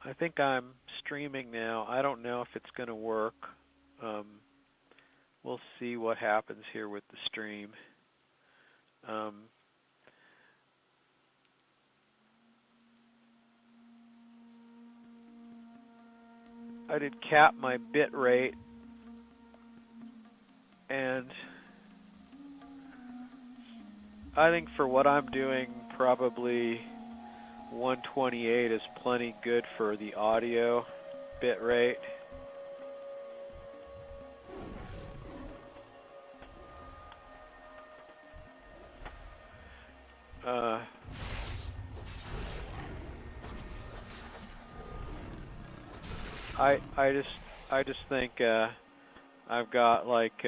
I think I'm streaming now. I don't know if it's going to work. We'll see what happens here with the stream. I did cap my bit rate, and I think for what I'm doing, probably 128 is plenty good for the audio bit rate. I just think I've got like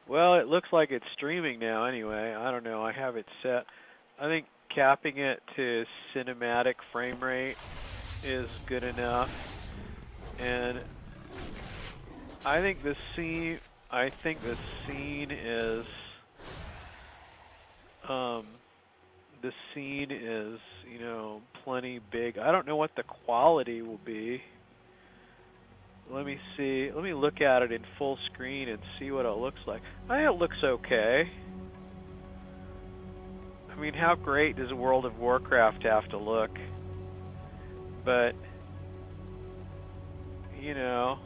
well, it looks like it's streaming now anyway. I don't know. I have it set. I think capping it to cinematic frame rate is good enough. And I think the scene is you know, plenty big. I don't know what the quality will be. Let me see. Let me look at it in full screen and see what it looks like. I think it looks okay. I mean, how great does World of Warcraft have to look? But, you know,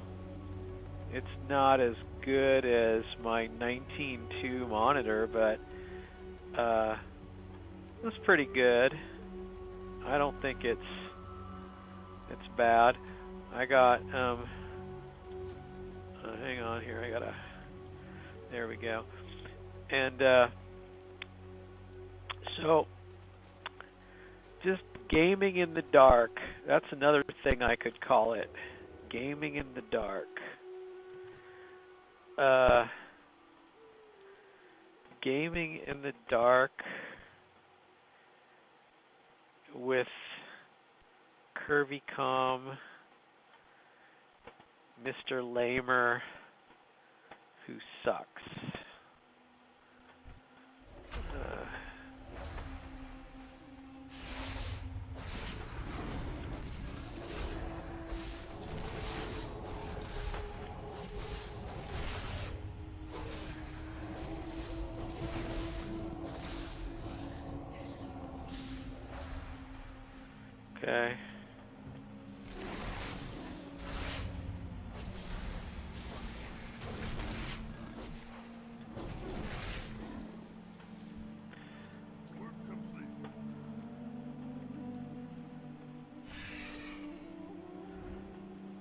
it's not as good as my 19.2 monitor, but it's pretty good. I don't think it's bad. I got hang on here. There we go. And so just gaming in the dark. That's another thing I could call it. Gaming in the dark. Gaming in the dark with curvycom, Mr. Lamer, who sucks. Okay.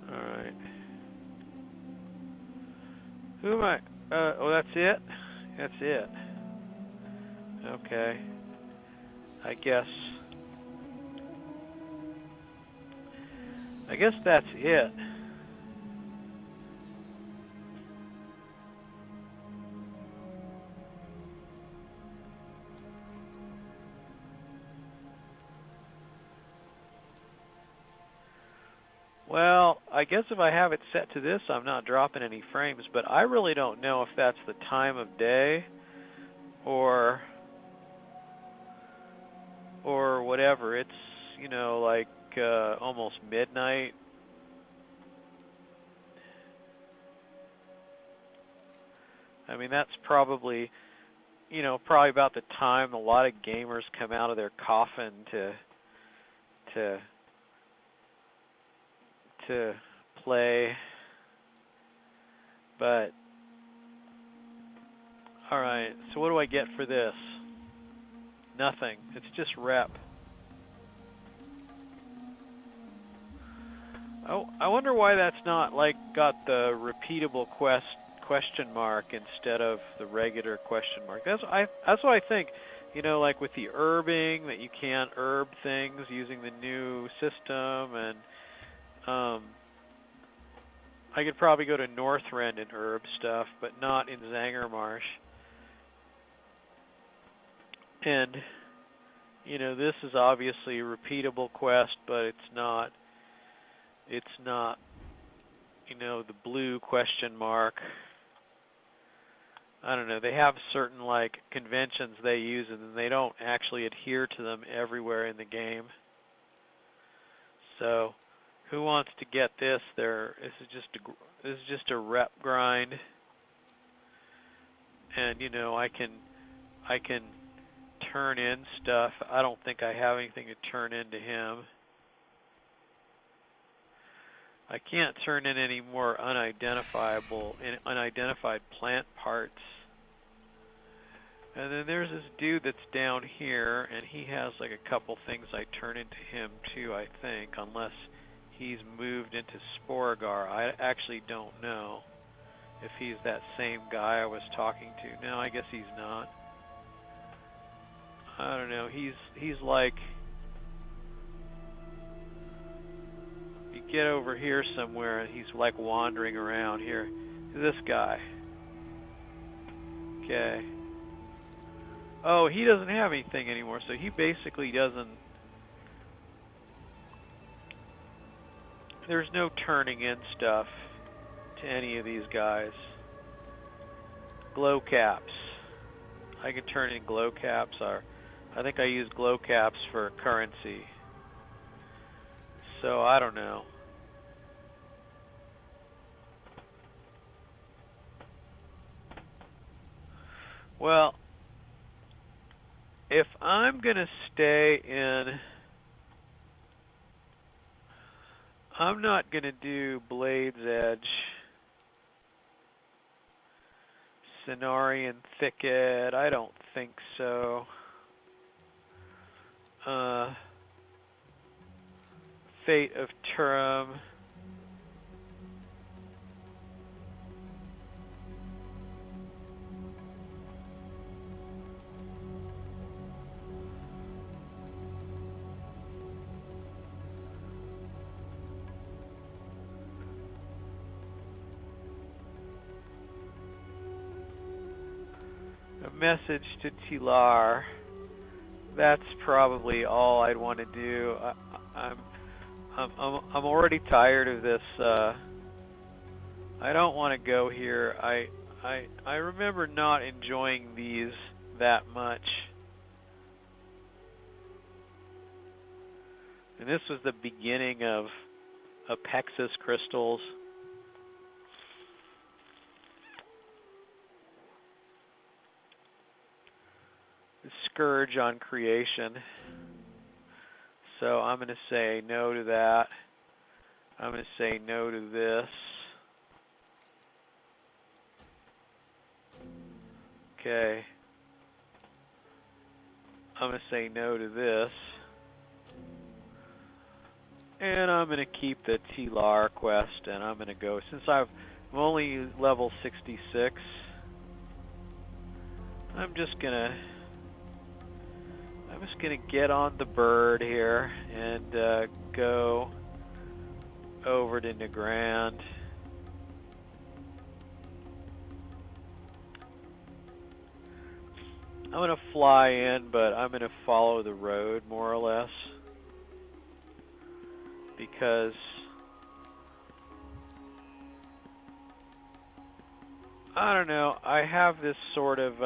All right. Who am I? Oh, that's it? That's it. Okay. I guess that's it. Well, I guess if I have it set to this, I'm not dropping any frames, but I really don't know if that's the time of day or whatever. It's, you know, like almost midnight. I mean, that's probably, you know, probably about the time a lot of gamers come out of their coffin to play. But all right, so what do I get for this? Nothing. It's just rep. Oh, I wonder why that's not like got the repeatable question mark instead of the regular question mark. That's what I think. You know, like with the herbing, that you can't herb things using the new system, and I could probably go to Northrend and herb stuff, but not in Zangermarsh. And, you know, this is obviously a repeatable quest, but it's not, you know, the blue question mark. I don't know, they have certain like conventions they use and they don't actually adhere to them everywhere in the game. So, who wants to get this? This is just a rep grind, and you know I can turn in stuff. I don't think I have anything to turn into him. I can't turn in any more unidentified plant parts. And then there's this dude that's down here, and he has like a couple things I turn into him too, I think, unless he's moved into Sporagar. I actually don't know if he's that same guy I was talking to. No, I guess he's not. I don't know. He's like, you get over here somewhere, and he's like wandering around here. This guy. Okay. Oh, he doesn't have anything anymore, so he basically doesn't... There's no turning in stuff to any of these guys. Glow caps. I can turn in glow caps. I think I use glow caps for currency. So, I don't know. Well... If I'm going to stay in, I'm not going to do Blade's Edge, Cenarian Thicket, I don't think so. Fate of Turum. A message to Tilar. That's probably all I'd want to do. I'm already tired of this. I don't want to go here. I remember not enjoying these that much. And this was the beginning of Apexis crystals. Scourge on creation. So I'm going to say no to that. I'm going to say no to this. Okay. I'm going to say no to this. And I'm going to keep the Tilar quest, and I'm going to go, since I'm only level 66, I'm just going to get on the bird here and go over to Nagrand. I'm going to fly in, but I'm going to follow the road more or less, because I don't know, I have this sort of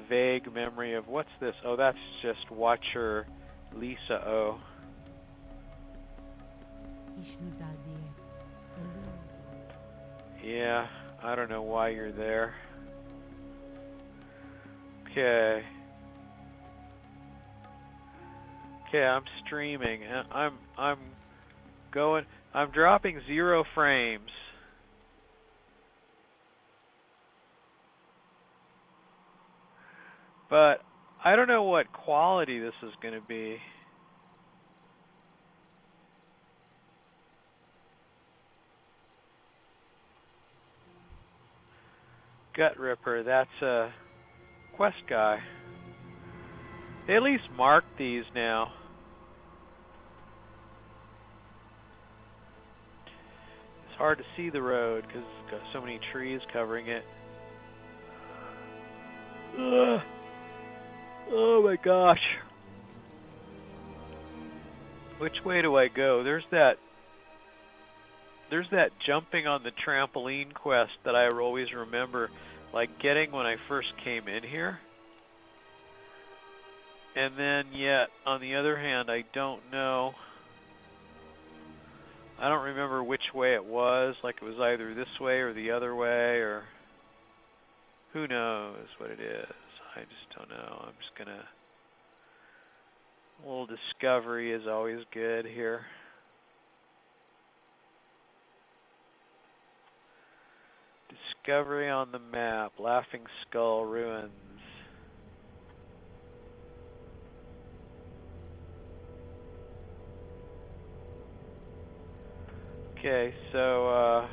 vague memory of what's this? Oh, that's just Watcher Lisa O. Yeah, I don't know why you're there. Okay. Okay, I'm streaming. I'm dropping 0 frames. But I don't know what quality this is going to be. Gut Ripper, that's a quest guy. They at least marked these now. It's hard to see the road because it's got so many trees covering it. Ugh. Oh my gosh. Which way do I go? There's that there's that jumping on the trampoline quest that I always remember, like getting when I first came in here. And then yet, on the other hand, I don't know. I don't remember which way it was. Like it was either this way or the other way, or who knows what it is. I just don't know. I'm just gonna. A little discovery is always good here. Discovery on the map, Laughing Skull Ruins. Okay, so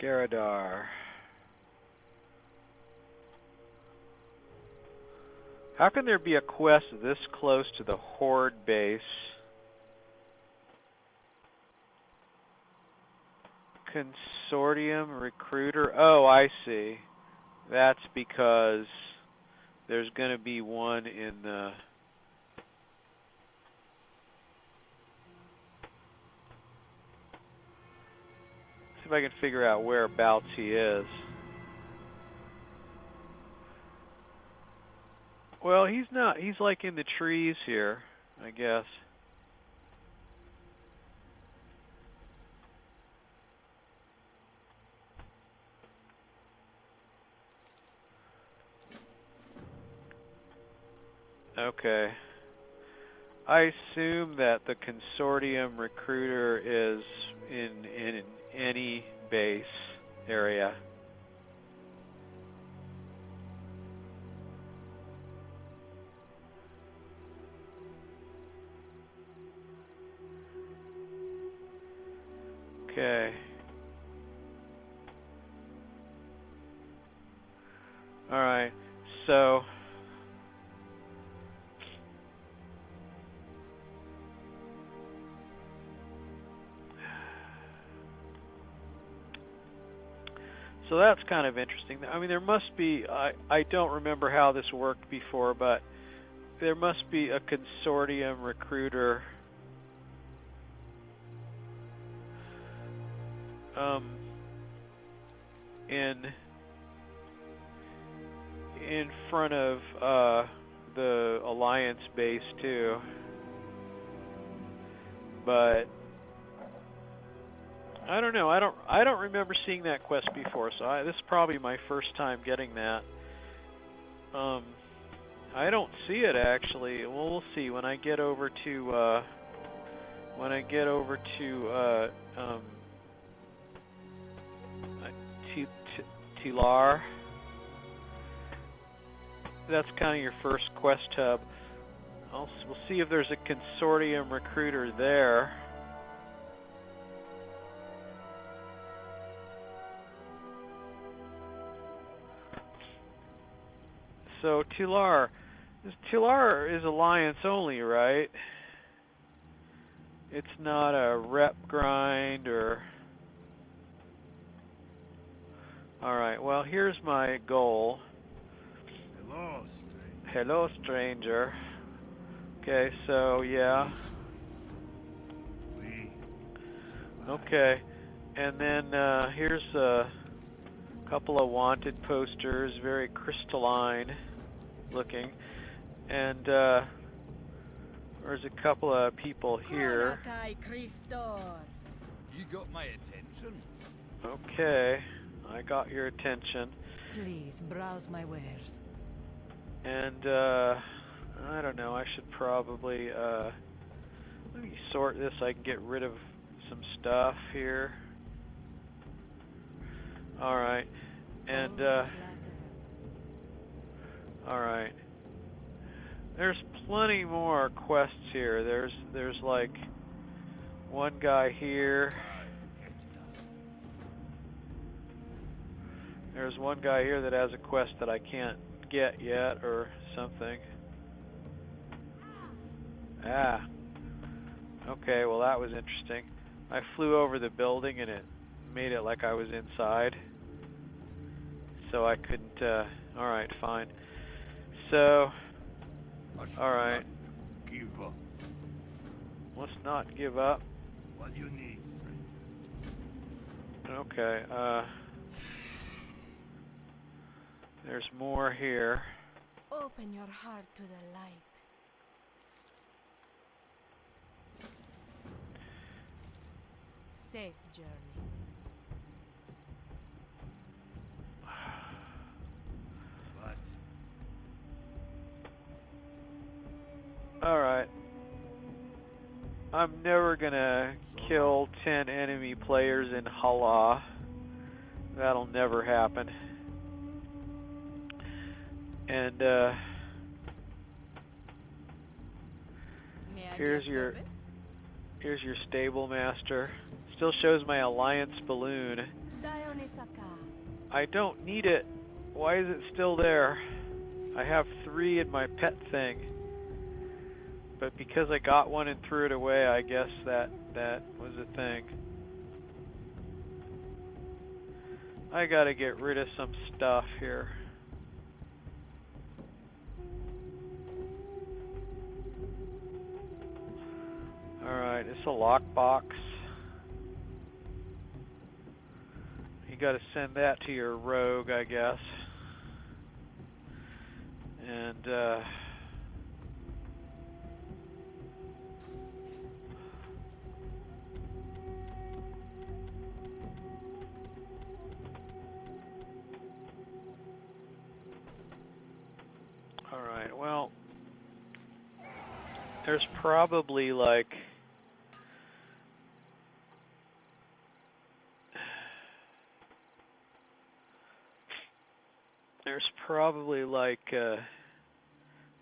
Garadar. How can there be a quest this close to the Horde base? Consortium Recruiter. Oh, I see. That's because there's going to be one in the... See if I can figure out whereabouts he is. Well, he's not. He's like in the trees here, I guess. Okay. I assume that the Consortium Recruiter is in any base area. Okay. All right. So that's kind of interesting. I mean, there must be, I don't remember how this worked before, but there must be a Consortium Recruiter in front of the Alliance base too. But I don't know. I don't remember seeing that quest before, so this is probably my first time getting that. I don't see it actually. Well, we'll see when I get over to Tilar. That's kind of your first quest hub. We'll see if there's a Consortium Recruiter there. So Tilar is Alliance only, right? It's not a rep grind or... Alright, well here's my goal. Hello, stranger. Okay, so yeah. Okay, and then here's a couple of wanted posters, very crystalline looking, and there's a couple of people here. You got my attention. Okay, I got your attention. Please browse my wares. And I don't know, I should probably let me sort this so I can get rid of some stuff here. Alright. And alright. There's plenty more quests here. There's like one guy here. There's one guy here that has a quest that I can't get yet or something. Ah. Okay, well that was interesting. I flew over the building and it made it like I was inside. So I couldn't, alright, fine. So, alright. Give up. Let's not give up. What do you need, friend? Okay, there's more here. Open your heart to the light. Safe journey. What? Alright. I'm never gonna kill 10 enemy players in Hala. That'll never happen. And, May I here's be of your service? here's your stable master. Still shows my alliance balloon. Dionysaka. I don't need it. Why is it still there? I have 3 in my pet thing. But because I got one and threw it away, I guess that was a thing. I gotta get rid of some stuff here. Alright, it's a lockbox. You gotta send that to your rogue, I guess. And, alright, well, there's probably like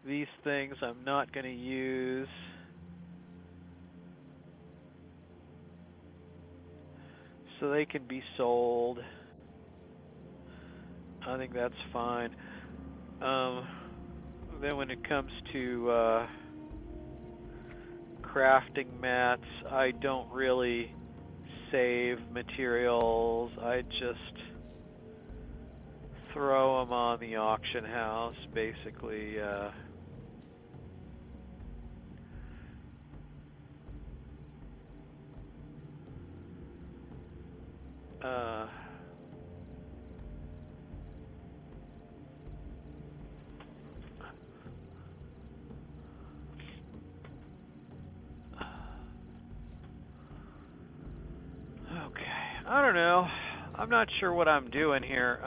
these things I'm not going to use. So they can be sold. I think that's fine. Then when it comes to crafting mats, I don't really save materials. I just throw them on the auction house, basically. Okay, I don't know. I'm not sure what I'm doing here.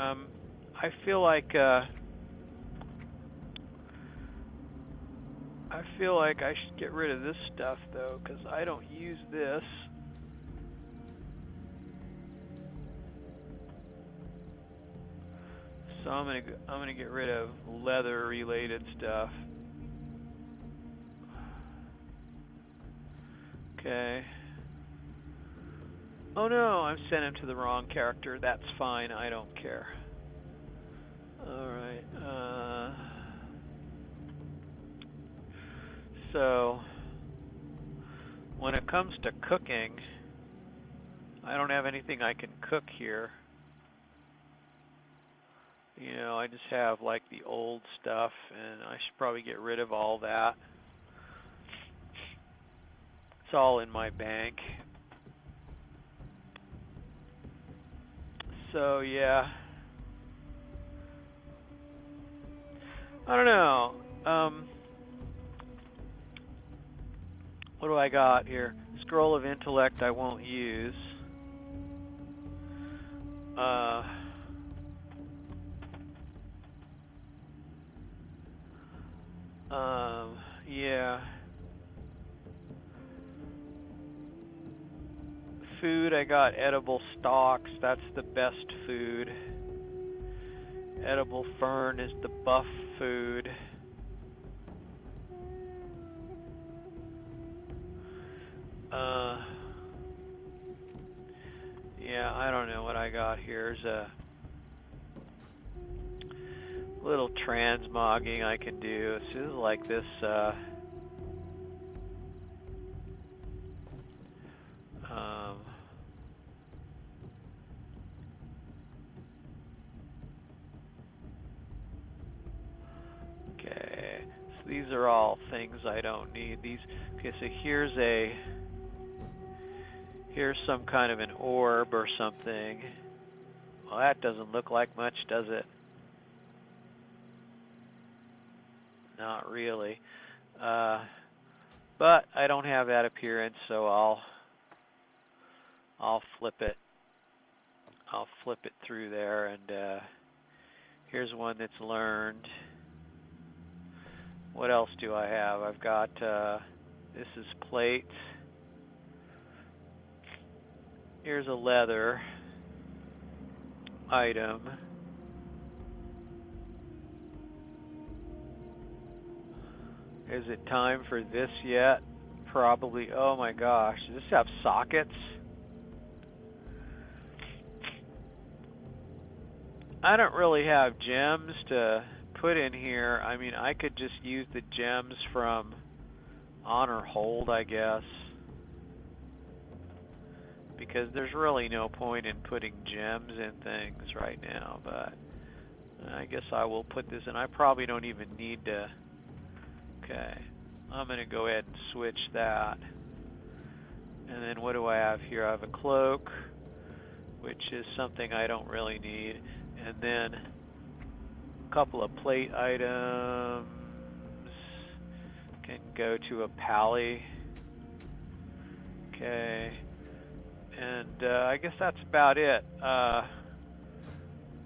I feel like I should get rid of this stuff though, because I don't use this. So I'm gonna get rid of leather related stuff. Okay. Oh no, I'm sending him to the wrong character. That's fine, I don't care. Alright, so when it comes to cooking, I don't have anything I can cook here. You know, I just have like the old stuff, and I should probably get rid of all that. It's all in my bank. So yeah, I don't know. What do I got here? Scroll of Intellect I won't use. Yeah. Food, I got edible stalks. That's the best food. Edible fern is the buff food. Yeah, I don't know what I got here. There's a little transmogging I can do. So this is like this, okay, so these are all things I don't need. These, okay, so here's some kind of an orb or something. Well, that doesn't look like much, does it? Not really. But I don't have that appearance, so I'll flip it. I'll flip it through there, and here's one that's learned. What else do I have? I've got this is plate. Here's a leather item. Is it time for this yet? Probably. Oh my gosh, does this have sockets? I don't really have gems to put in here. I mean, I could just use the gems from Honor Hold, I guess. Because there's really no point in putting gems in things right now, but I guess I will put this in. I probably don't even need to. Okay, I'm going to go ahead and switch that. And then what do I have here? I have a cloak, which is something I don't really need. And then a couple of plate items. Can go to a pally. Okay. And I guess that's about it. I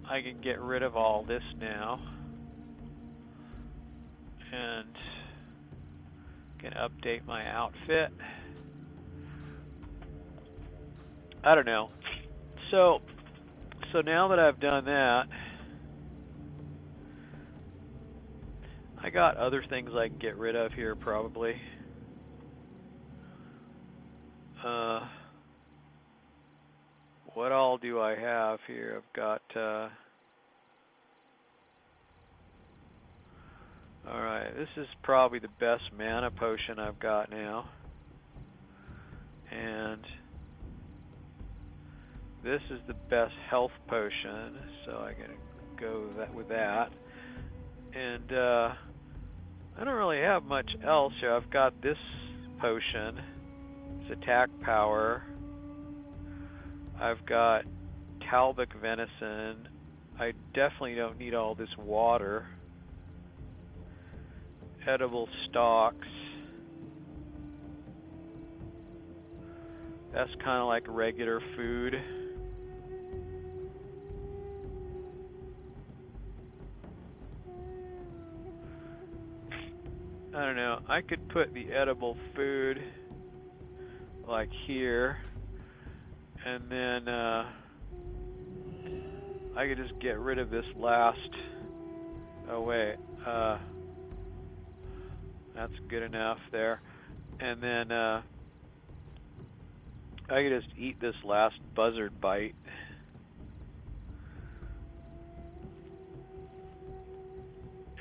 can get rid of all this now. And can update my outfit. I don't know. So now that I've done that, I got other things I can get rid of here probably. What all do I have here? I've got alright, this is probably the best mana potion I've got now. And this is the best health potion, so I gotta go with that. And I don't really have much else here. I've got this potion. It's attack power. I've got Talbot venison. I definitely don't need all this water. Edible stalks. That's kind of like regular food. I don't know. I could put the edible food like here, and then I could just get rid of this last. Oh wait, that's good enough there. And then I could just eat this last buzzard bite.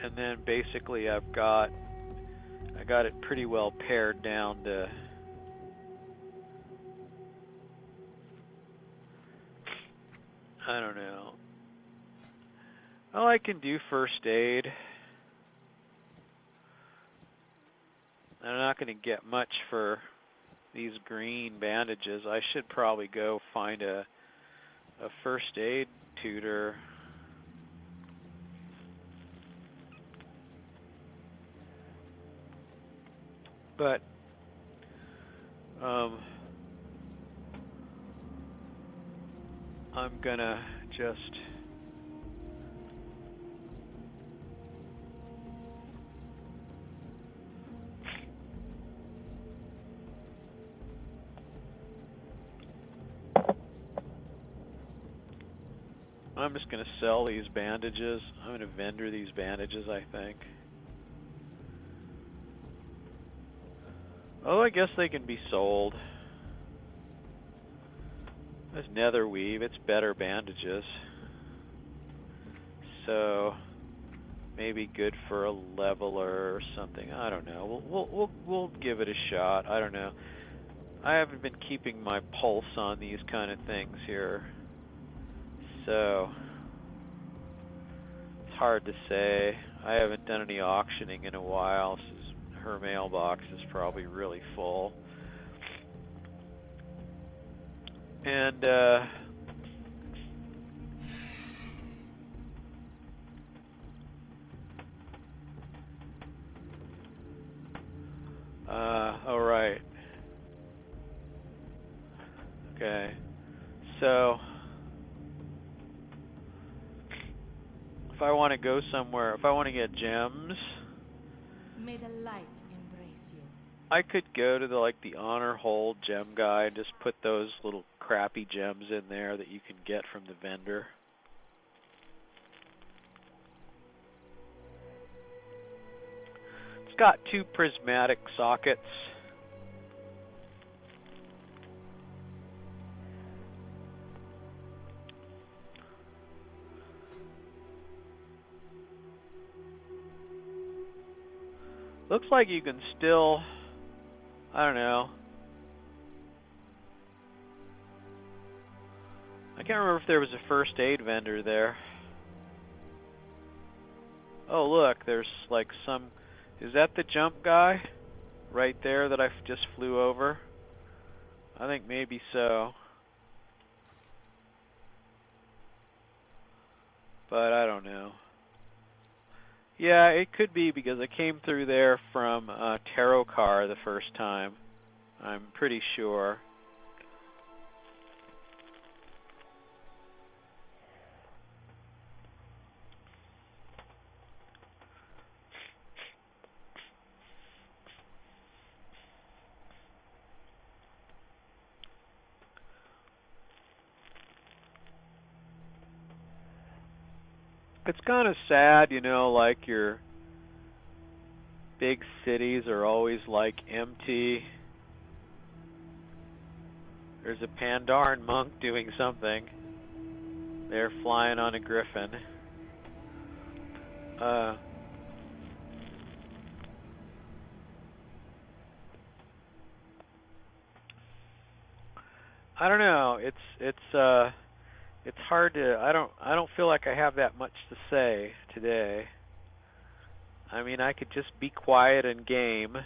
And then basically I got it pretty well pared down to I don't know. Oh, I can do first aid. I'm not going to get much for these green bandages. I should probably go find a first aid tutor. But I'm gonna just gonna sell these bandages. I'm gonna vendor these bandages, I think. Oh, I guess they can be sold. There's nether weave. It's better bandages. So maybe good for a leveler or something. I don't know. We'll give it a shot. I don't know. I haven't been keeping my pulse on these kind of things here, so it's hard to say. I haven't done any auctioning in a while. Her mailbox is probably really full. And all right. Okay. So if I want to go somewhere, if I want to get gems, May the light embrace you. I could go to the honor hold gem guy and just put those little crappy gems in there that you can get from the vendor. It's got 2 prismatic sockets. Looks like you can still, I don't know. I can't remember if there was a first aid vendor there. Oh look, there's some, is that the jump guy? Right there that I just flew over? I think maybe so. But I don't know. Yeah, it could be because I came through there from Tarot Car the first time. I'm pretty sure. It's kind of sad, you know, like your big cities are always empty. There's a Pandaren monk doing something. They're flying on a griffin. I don't know. It's hard to. I don't feel like I have that much to say today. I mean, I could just be quiet and game.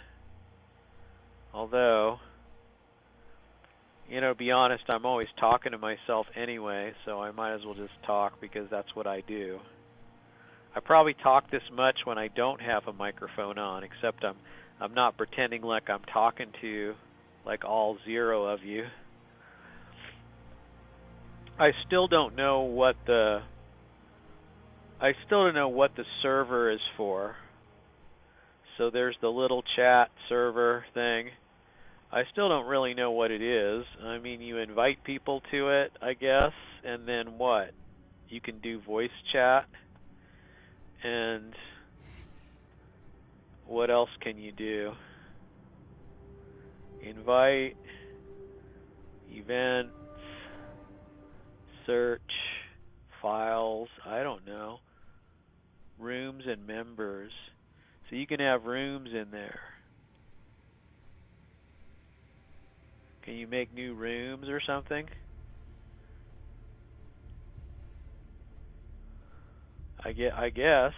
Although, you know, to be honest, I'm always talking to myself anyway, so I might as well just talk because that's what I do. I probably talk this much when I don't have a microphone on, except I'm not pretending like I'm talking to all 0 of you. I still don't know what the server is for. So there's the little chat server thing. I still don't really know what it is. I mean, you invite people to it, I guess, and then what? You can do voice chat. And what else can you do? Invite, events, search, files, I don't know. Rooms and members. So you can have rooms in there. Can you make new rooms or something? I guess.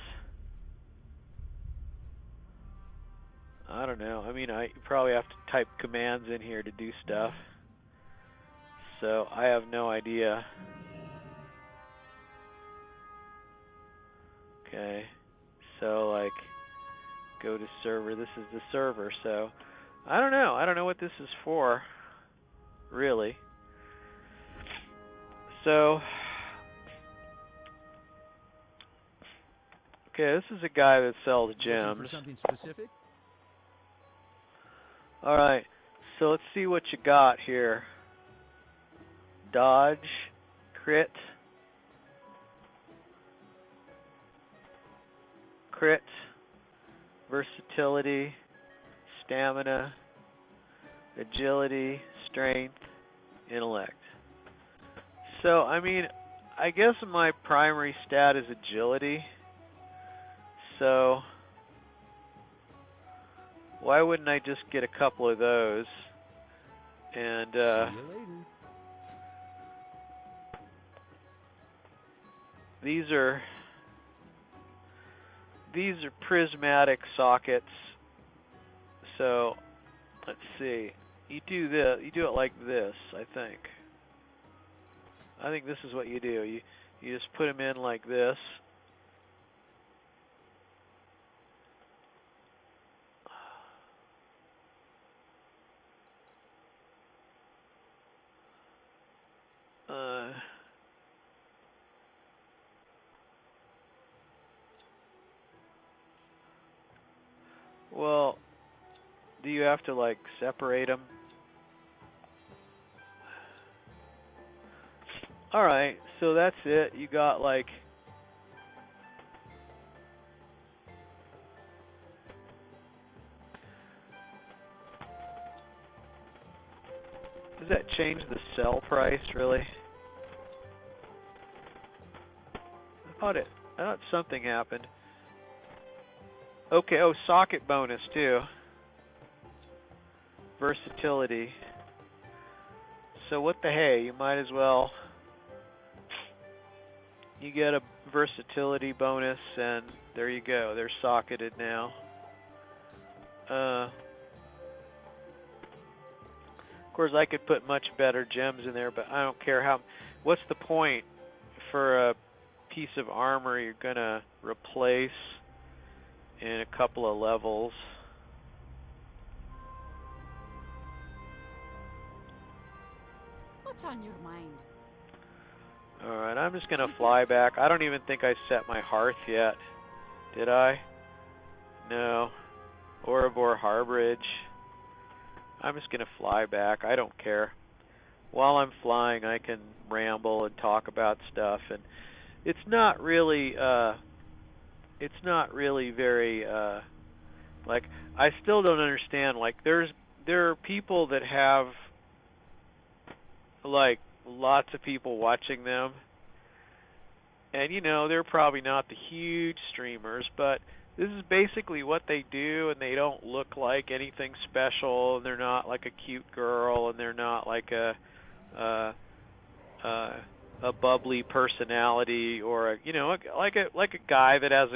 I don't know. I mean, you probably have to type commands in here to do stuff. So I have no idea. Okay. So go to server. This is the server. So I don't know. I don't know what this is for, really. So okay, this is a guy that sells gems. Looking for something specific? All right. So let's see what you got here. Dodge, crit, versatility, stamina, agility, strength, intellect. So, I mean, I guess my primary stat is agility. So, why wouldn't I just get a couple of those? And, See you later. these are prismatic sockets. So, let's see. You do it like this, I think. I think this is what you do. You just put them in like this. Well, do you have to like separate them? Alright, so that's it. You got like... Does that change the sell price, really? I thought something happened. Okay, oh, socket bonus too. Versatility. So what the hey, you might as well... You get a versatility bonus, and there you go. They're socketed now. Of course, I could put much better gems in there, but I don't care how... What's the point for a piece of armor you're going to replace in a couple of levels? What's on your mind? Alright, I'm just going to fly back. I don't even think I set my hearth yet. Did I? No. Oribor Harborage. I'm just going to fly back. I don't care. While I'm flying, I can ramble and talk about stuff. And it's not really very, like, I still don't understand. Like, there are people that have, like, lots of people watching them, and you know, they're probably not the huge streamers, but this is basically what they do, and they don't look like anything special, and they're not like a cute girl, and they're not like a bubbly personality, or a, you know, like a guy that has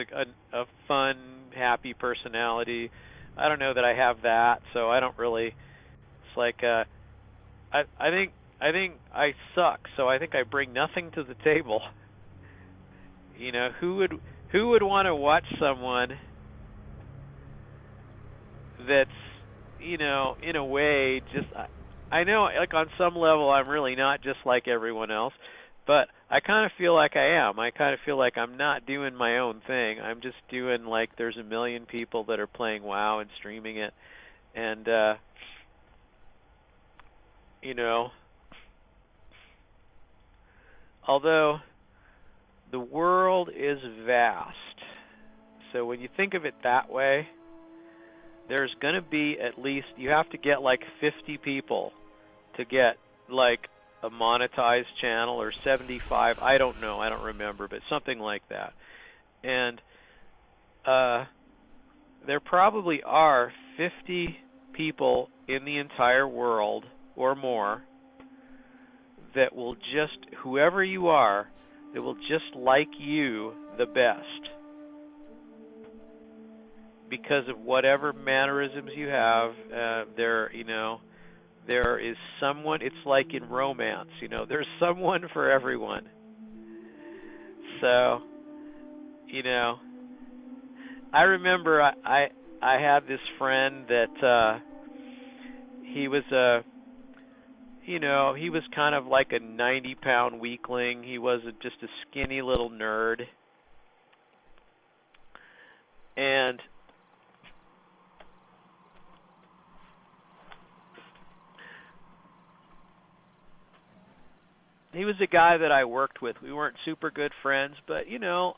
a fun, happy personality. I don't know that I have that, so I don't really. It's like I think I suck, so I think I bring nothing to the table. You know, who would want to watch someone that's, you know, in a way just... I know, like, on some level I'm really not just like everyone else, but I kind of feel like I am. I kind of feel like I'm not doing my own thing. I'm just doing, like, there's a million people that are playing WoW and streaming it, and, you know... Although the world is vast, so when you think of it that way, there's going to be at least, you have to get like 50 people to get like a monetized channel, or 75, I don't know, I don't remember, but something like that. And there probably are 50 people in the entire world or more that will just, whoever you are, that will just like you the best because of whatever mannerisms you have. You know, there is someone. It's like in romance, you know, there's someone for everyone. So, you know, I remember I had this friend that he was a... You know, he was kind of like a 90-pound weakling. He was just a skinny little nerd. And he was a guy that I worked with. We weren't super good friends, but, you know,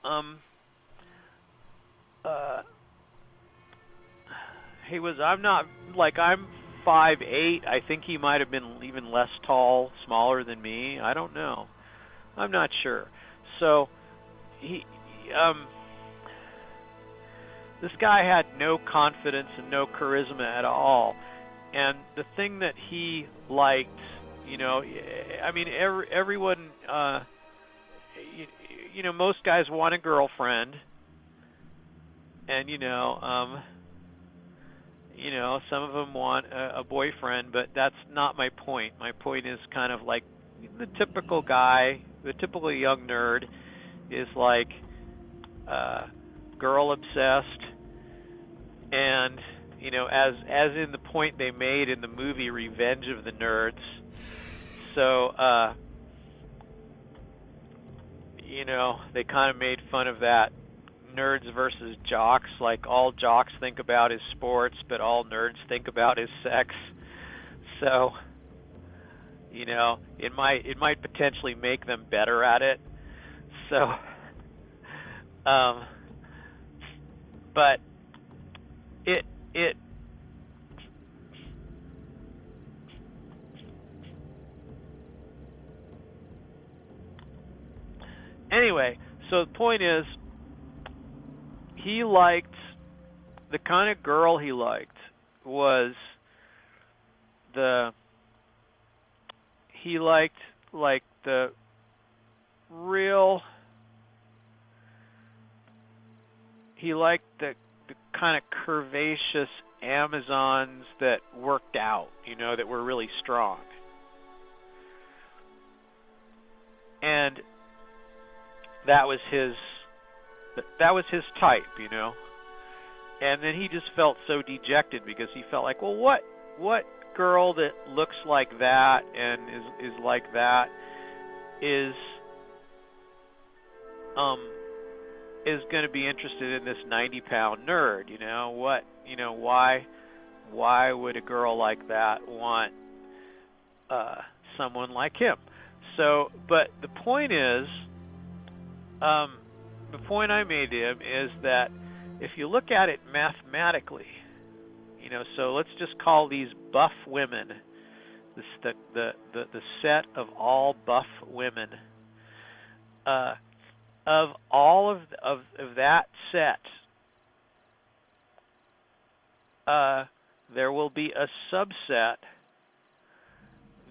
he was... I'm not... Like, I'm 5'8". I think he might have been even less tall, smaller than me. I don't know. I'm not sure. So this guy had no confidence and no charisma at all. And the thing that he liked, you know, I mean, everyone, you know, most guys want a girlfriend, and you know, some of them want a boyfriend, but that's not my point. My point is kind of like the typical guy, the typical young nerd is like girl obsessed, and you know, as in the point they made in the movie Revenge of the Nerds. So you know, they kind of made fun of that. Nerds versus jocks, like all jocks think about is sports, but all nerds think about is sex. So, you know, it might potentially make them better at it. So, but it anyway. So the point is, he liked, the kind of girl he liked was he liked like the real, he liked the kind of curvaceous Amazons that worked out, you know, that were really strong. And that was his type, you know. And then he just felt so dejected because he felt like, well, what girl that looks like that and is like that is going to be interested in this 90-pound nerd, you know? What, you know, why would a girl like that want someone like him? So, but the point is, the point I made to him is that if you look at it mathematically, you know, so let's just call these buff women, the set of all buff women, of all of that set, there will be a subset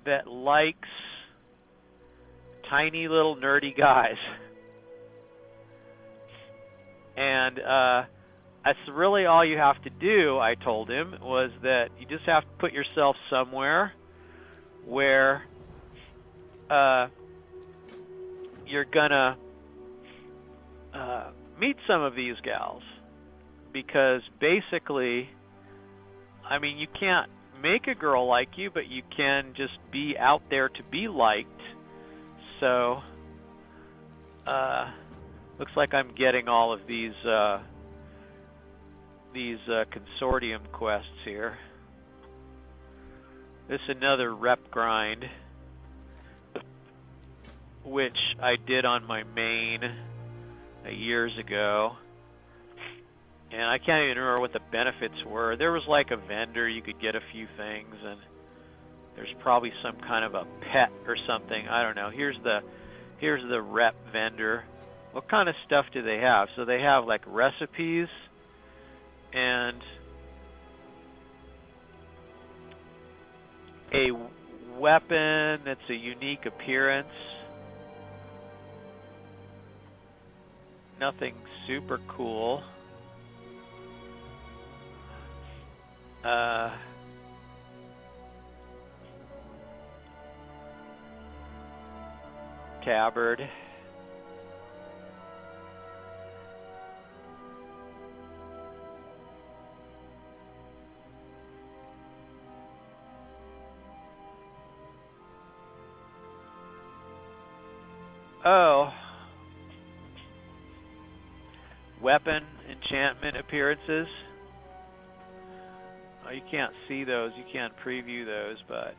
that likes tiny little nerdy guys. And that's really all you have to do, I told him, was that you just have to put yourself somewhere where you're going to meet some of these gals. Because basically, I mean, you can't make a girl like you, but you can just be out there to be liked. So, looks like I'm getting all of these consortium quests here. This is another rep grind, which I did on my main years ago. And I can't even remember what the benefits were. There was like a vendor, you could get a few things, and there's probably some kind of a pet or something. I don't know. Here's the rep vendor. What kind of stuff do they have? So they have like recipes and a weapon that's a unique appearance. Nothing super cool. Tabard. Oh. Weapon enchantment appearances. Oh, you can't see those. You can't preview those, but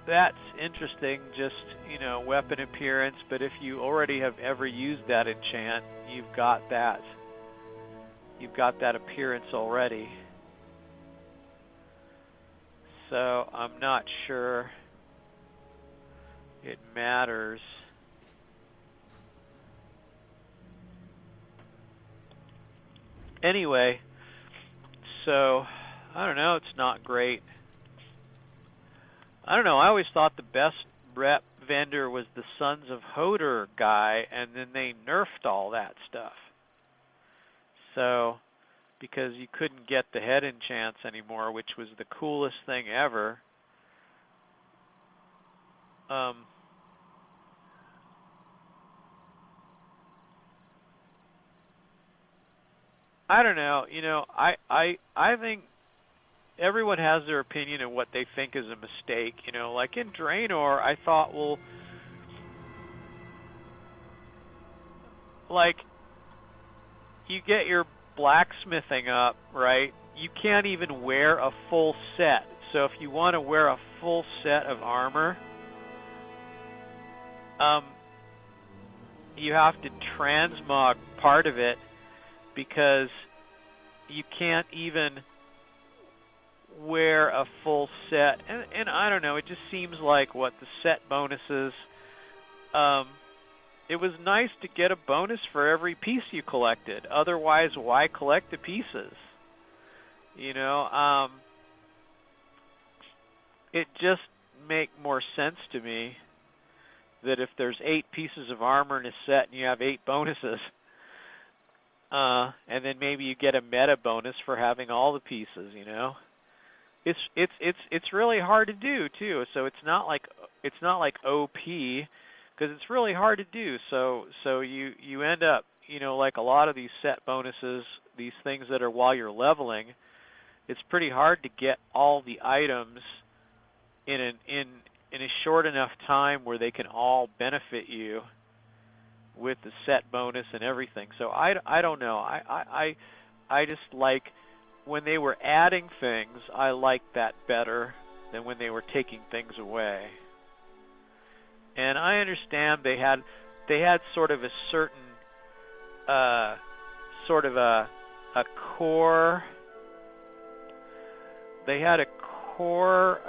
that's interesting. Just, you know, weapon appearance, but if you already have ever used that enchant, you've got that. You've got that appearance already. So I'm not sure it matters. Anyway, so I don't know, it's not great. I don't know, I always thought the best rep vendor was the Sons of Hodor guy, and then they nerfed all that stuff. So, because you couldn't get the head enchants anymore, which was the coolest thing ever. I don't know, you know, I think everyone has their opinion of what they think is a mistake. You know, like in Draenor, I thought, well, like, you get your blacksmithing up, right? You can't even wear a full set. So if you want to wear a full set of armor, you have to transmog part of it because you can't even wear a full set. And I don't know, it just seems like what the set bonuses, it was nice to get a bonus for every piece you collected. Otherwise, why collect the pieces? You know, it just make more sense to me that if there's 8 pieces of armor in a set and you have 8 bonuses, and then maybe you get a meta bonus for having all the pieces, you know. It's really hard to do too. So it's not like OP, because it's really hard to do. So you end up, you know, like a lot of these set bonuses, these things that are while you're leveling, it's pretty hard to get all the items in a short enough time where they can all benefit you with the set bonus and everything. So I don't know. I just like when they were adding things, I liked that better than when they were taking things away. And I understand they had sort of a certain sort of a core. They had a core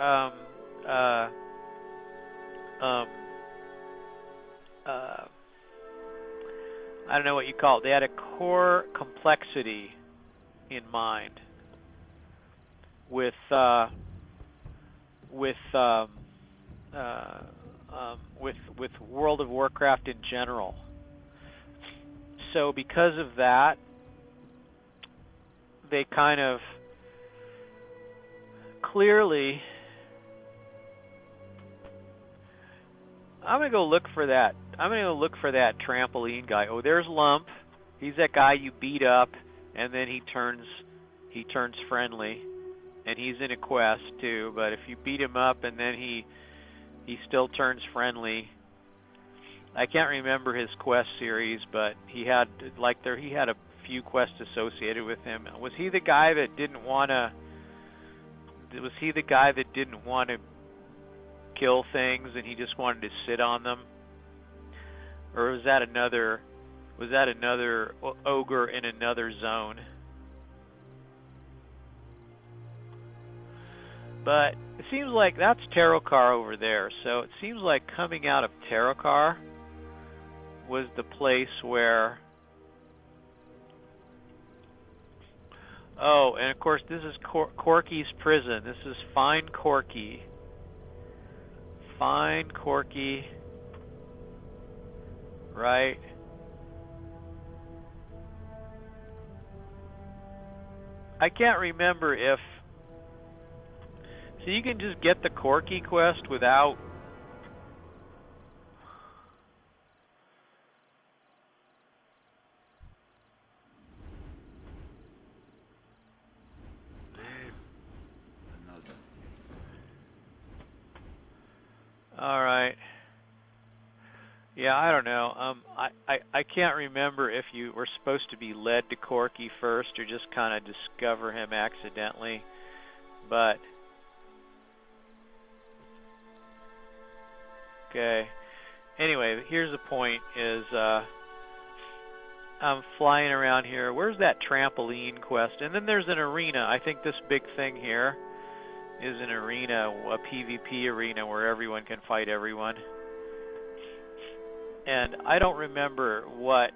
I don't know what you call it. They had a core complexity in mind with World of Warcraft in general. So because of that, they kind of clearly. I'm gonna go look for that. I'm gonna go look for that trampoline guy. Oh, there's Lump. He's that guy you beat up, and then he turns friendly, and he's in a quest too. But if you beat him up and then he still turns friendly. I can't remember his quest series, but he had a few quests associated with him. Was he the guy that didn't want to? Was he the guy that didn't want to kill things and he just wanted to sit on them? Or was that another ogre in another zone? But it seems like that's Terokar over there. So it seems like coming out of Terokar was the place where... Oh, and of course this is Corky's prison. This is Fine Corky. Fine Corky. Right? I can't remember if... So you can just get the Corky quest without... Alright. Yeah, I don't know. I can't remember if you were supposed to be led to Corky first or just kind of discover him accidentally. But... Okay. Anyway, here's the point is I'm flying around here. Where's that trampoline quest? And then there's an arena. I think this big thing here is an arena, a PvP arena where everyone can fight everyone. And I don't remember what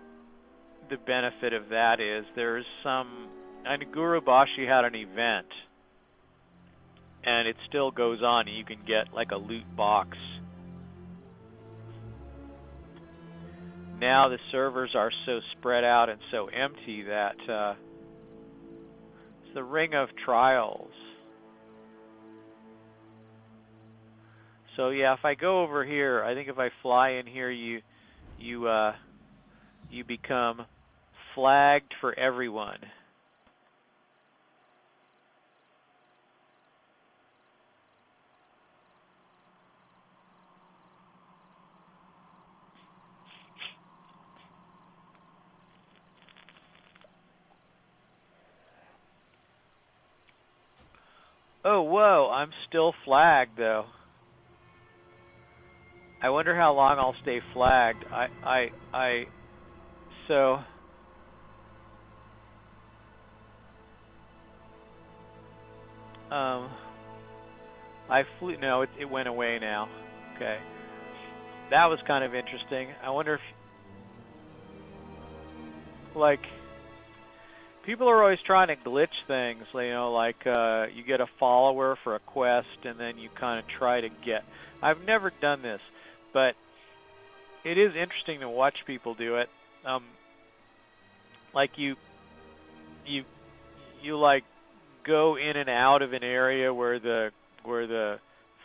the benefit of that is. There's some, and Gurubashi had an event, and it still goes on. You can get like a loot box. Now the servers are so spread out and so empty that it's the Ring of Trials. So yeah, if I go over here, I think if I fly in here, you become flagged for everyone. Oh, whoa, I'm still flagged though. I wonder how long I'll stay flagged. So I flew, no, it went away now. Okay. That was kind of interesting. I wonder if, like, people are always trying to glitch things, you know, like you get a follower for a quest and then you kind of try to get, I've never done this, but it is interesting to watch people do it. Like you like go in and out of an area where the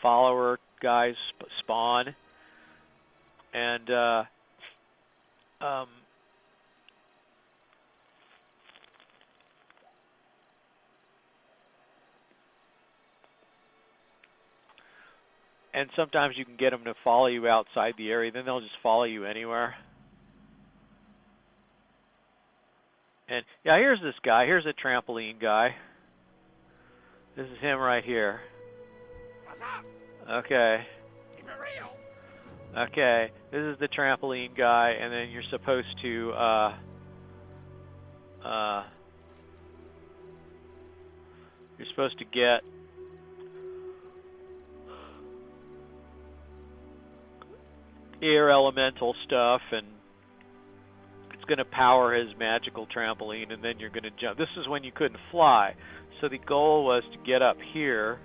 follower guys spawn, and and sometimes you can get them to follow you outside the area, then they'll just follow you anywhere. And yeah, here's this guy. Here's a trampoline guy. This is him right here. What's up? Okay. Keep it real. Okay. This is the trampoline guy, and then you're supposed to get air elemental stuff, and it's going to power his magical trampoline, and then you're going to jump. This is when you couldn't fly. So the goal was to get up here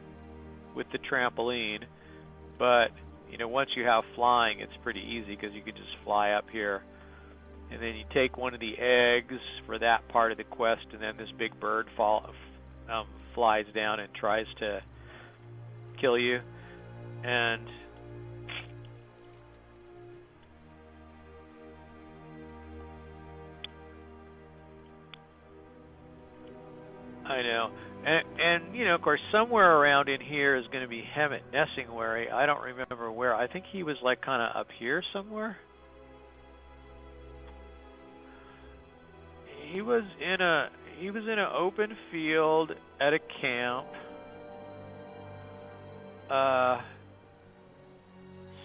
with the trampoline, but you know, once you have flying, it's pretty easy because you can just fly up here. And then you take one of the eggs for that part of the quest, and then this big bird flies down and tries to kill you. And I know. And you know, of course, somewhere around in here is going to be Hemet Nessingwary. I don't remember where. I think he was like kind of up here somewhere. He was in an open field at a camp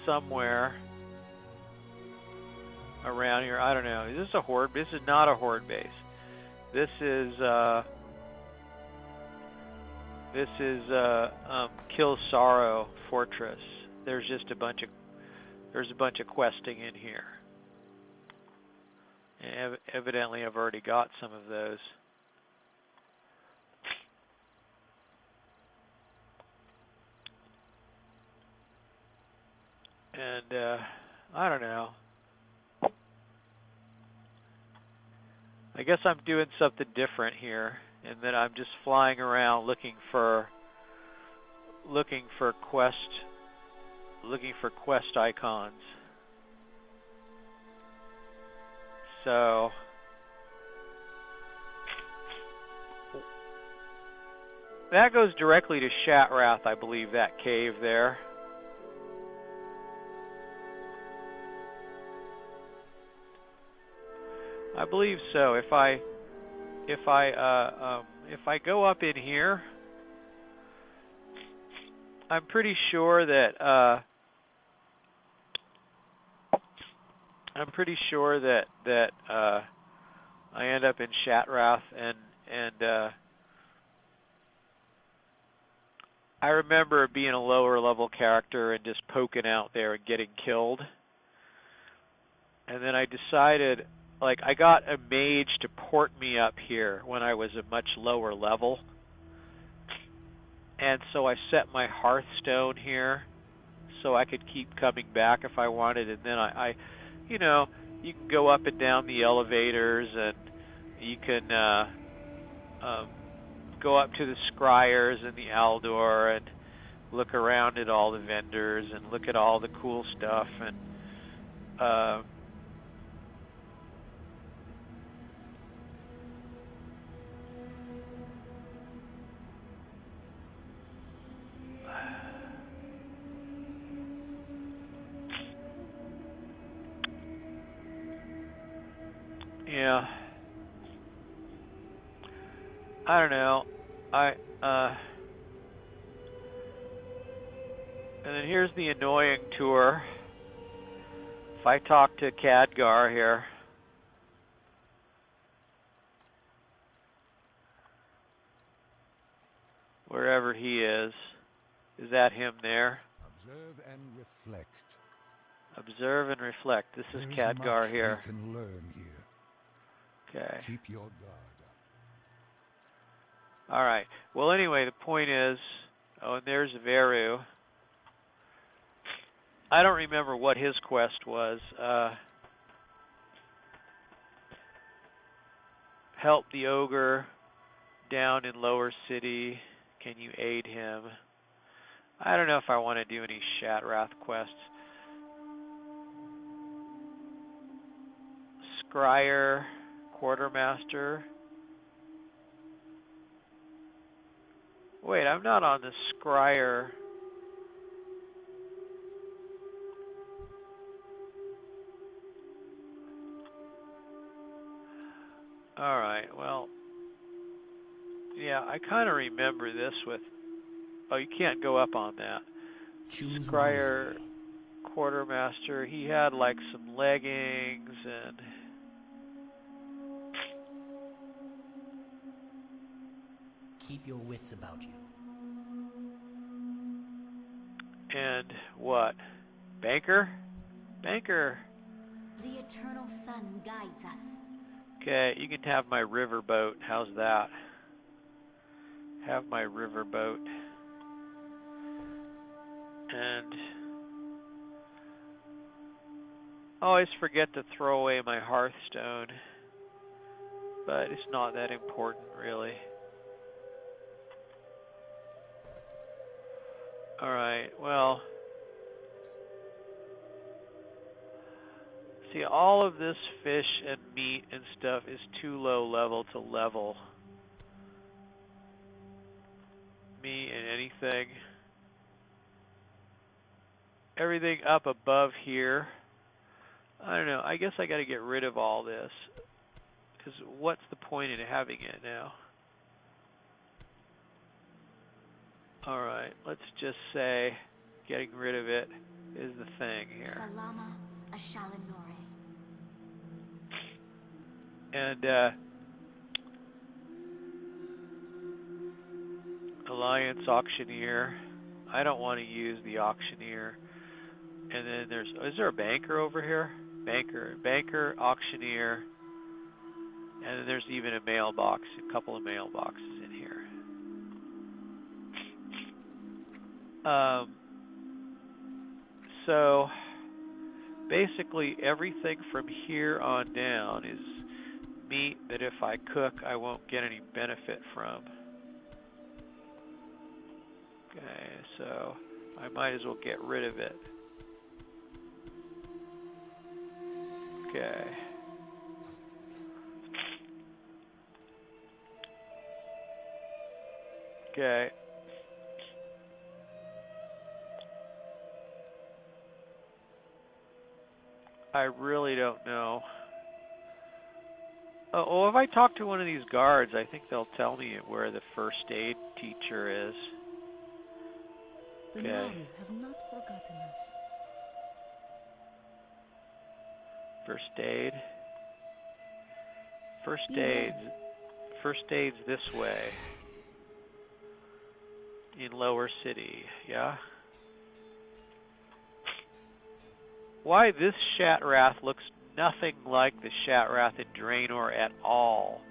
somewhere around here. I don't know. Is this a horde? This is not a horde base. This is Kilsaro Fortress. There's just a bunch of questing in here. And evidently, I've already got some of those. And I don't know. I guess I'm doing something different here, and that I'm just flying around looking for quest icons. So that goes directly to Shatrath, I believe, that cave there. I believe so. If I go up in here, I'm pretty sure that I end up in Shatrath, and I remember being a lower level character and just poking out there and getting killed. And then I decided, like, I got a mage to port me up here when I was a much lower level. And so I set my Hearthstone here so I could keep coming back if I wanted. And then I you know, you can go up and down the elevators, and you can go up to the scryers and the Aldor and look around at all the vendors and look at all the cool stuff. And yeah, I don't know. And then here's the annoying tour. If I talk to Khadgar here, wherever he is that him there? Observe and reflect. Observe and reflect. This is There is Khadgar much here. we can learn here. Okay. Keep your guard up. All right. Well, anyway, the point is, oh, and there's Veru. I don't remember what his quest was. Help the ogre down in Lower City. Can you aid him? I don't know if I want to do any Shatrath quests. Scryer, Quartermaster. Wait, I'm not on the Scryer. Alright, well, yeah, I kind of remember this with, oh, you can't go up on that. Choose Scryer, wisely. Quartermaster, he had like some leggings and... Keep your wits about you. And what? Banker? Banker! The eternal sun guides us. Okay, you can have my riverboat. How's that? Have my riverboat. And I always forget to throw away my Hearthstone, but it's not that important, really. Alright, well, see, all of this fish and meat and stuff is too low level to level me in anything. Everything up above here, I don't know, I guess I gotta get rid of all this, because what's the point in having it now? Alright, let's just say getting rid of it is the thing here. Salama Ashalanore. And Alliance Auctioneer. I don't want to use the Auctioneer. And then is there a Banker over here? Banker, Auctioneer. And then there's even a mailbox, a couple of mailboxes in here. So basically everything from here on down is meat that if I cook I won't get any benefit from. Okay, so I might as well get rid of it. Okay. Okay. I really don't know. Oh, if I talk to one of these guards, I think they'll tell me where the first aid teacher is. The Okay. Naru have not forgotten us. First aid. First Be aid's this way. in Lower City, yeah? Why this Shatrath looks nothing like the Shatrath in Draenor at all.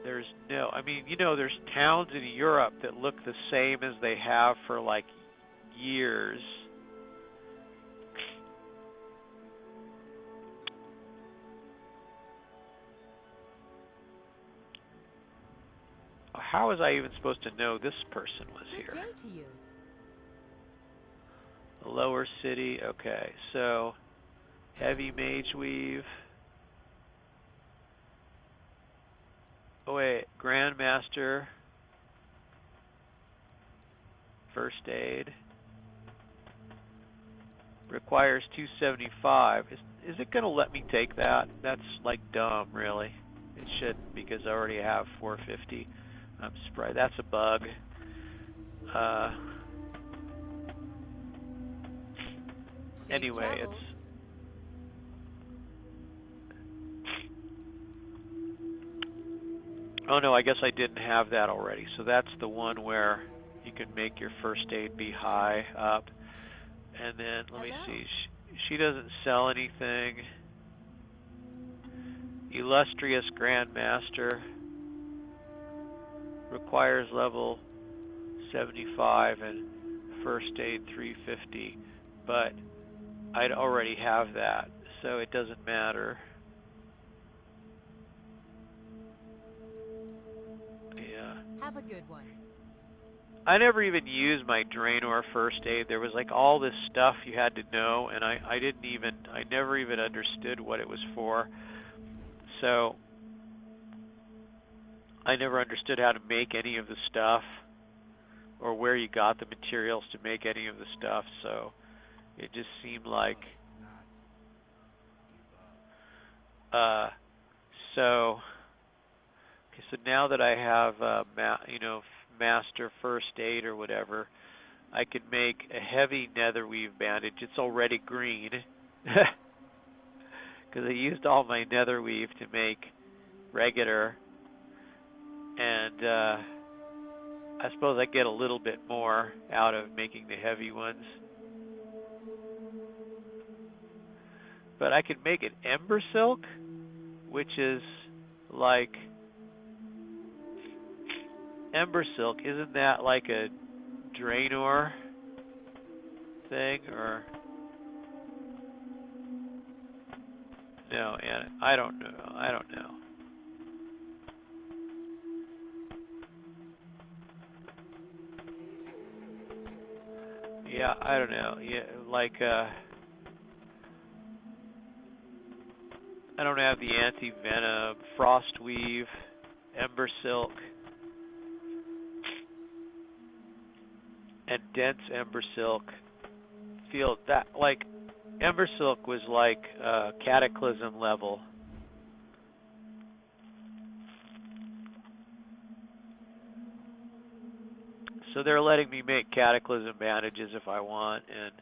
There's no, I mean, you know, there's towns in Europe that look the same as they have for like years. How was I even supposed to know this person was Good here? day to you. Lower City, okay, so heavy mage weave. Oh wait, Grandmaster. First aid. Requires 275. Is it gonna let me take that? That's like dumb, really. It shouldn't because I already have 450. I'm surprised. That's a bug. Safe Anyway, travels. it's... Oh no, I guess I didn't have that already. So that's the one where you can make your first aid be high up. And then, let me see, she doesn't sell anything. Illustrious Grandmaster. Requires level 75 and first aid 350. But I'd already have that, so it doesn't matter. Yeah. Have a good one. I never even used my Draenor first aid. There was like all this stuff you had to know, and I never even understood what it was for. So I never understood how to make any of the stuff or where you got the materials to make any of the stuff. So it just seemed like so now that I have master first aid or whatever, I can make a heavy netherweave bandage. It's already green because I used all my netherweave to make regular, and I suppose I get a little bit more out of making the heavy ones. But I could make an ember silk, which is like ember silk. Isn't that like a Draenor thing, or no? And I don't know. Yeah, I don't know. Yeah, like I don't have the anti-venom, frost weave, ember silk, and dense ember silk. Feel that like ember silk was like cataclysm level. So they're letting me make cataclysm bandages if I want, and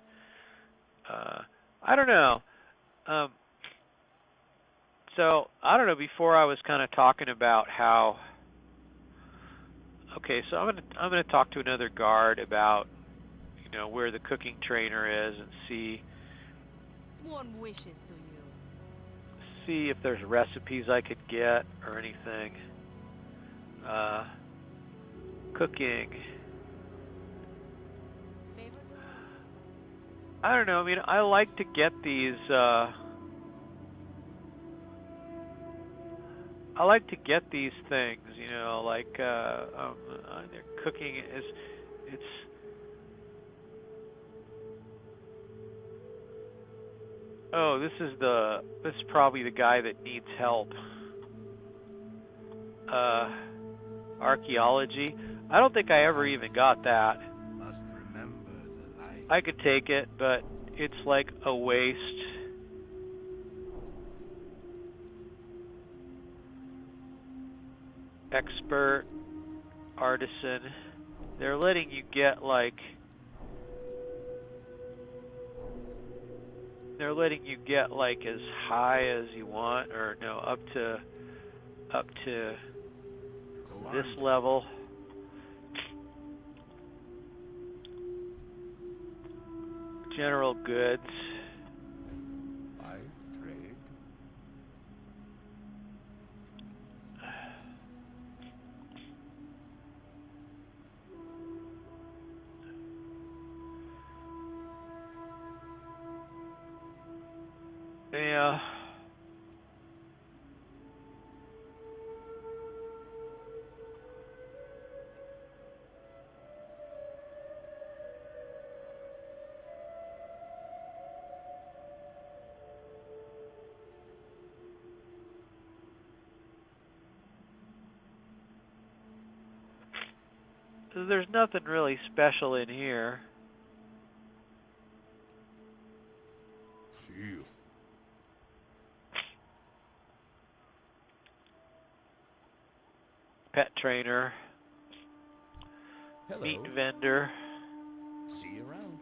I don't know. So I don't know. Before I was kind of talking about how. Okay, so I'm gonna talk to another guard about where the cooking trainer is and see Warm wishes to you. see if there's recipes I could get or anything. Cooking. Favorable? I don't know. I mean, I like to get these. I like to get these things. Like they're cooking is. It's. Oh, this is probably the guy that needs help. Archaeology. I don't think I ever even got that. Must remember the light. I could take it, but it's like a waste. Expert, artisan. They're letting you get like. They're letting you get like as high as you want, or no, up to this level. general goods. I trade. Yeah. There's nothing really special in here. Seal. Pet trainer, Hello. meat vendor. See you around.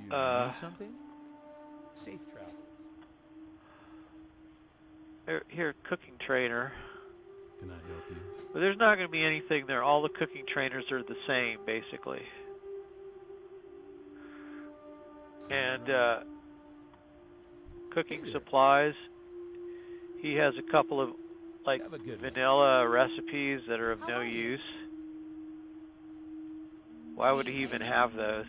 You Uh, need something? Safe travels. Here, cooking trainer. Can I help you? But there's not going to be anything there. All the cooking trainers are the same, basically. And cooking Hey there. supplies. He has a couple of like Have a good one. vanilla recipes that are of How no are you? use. Why would See he you even later. have those?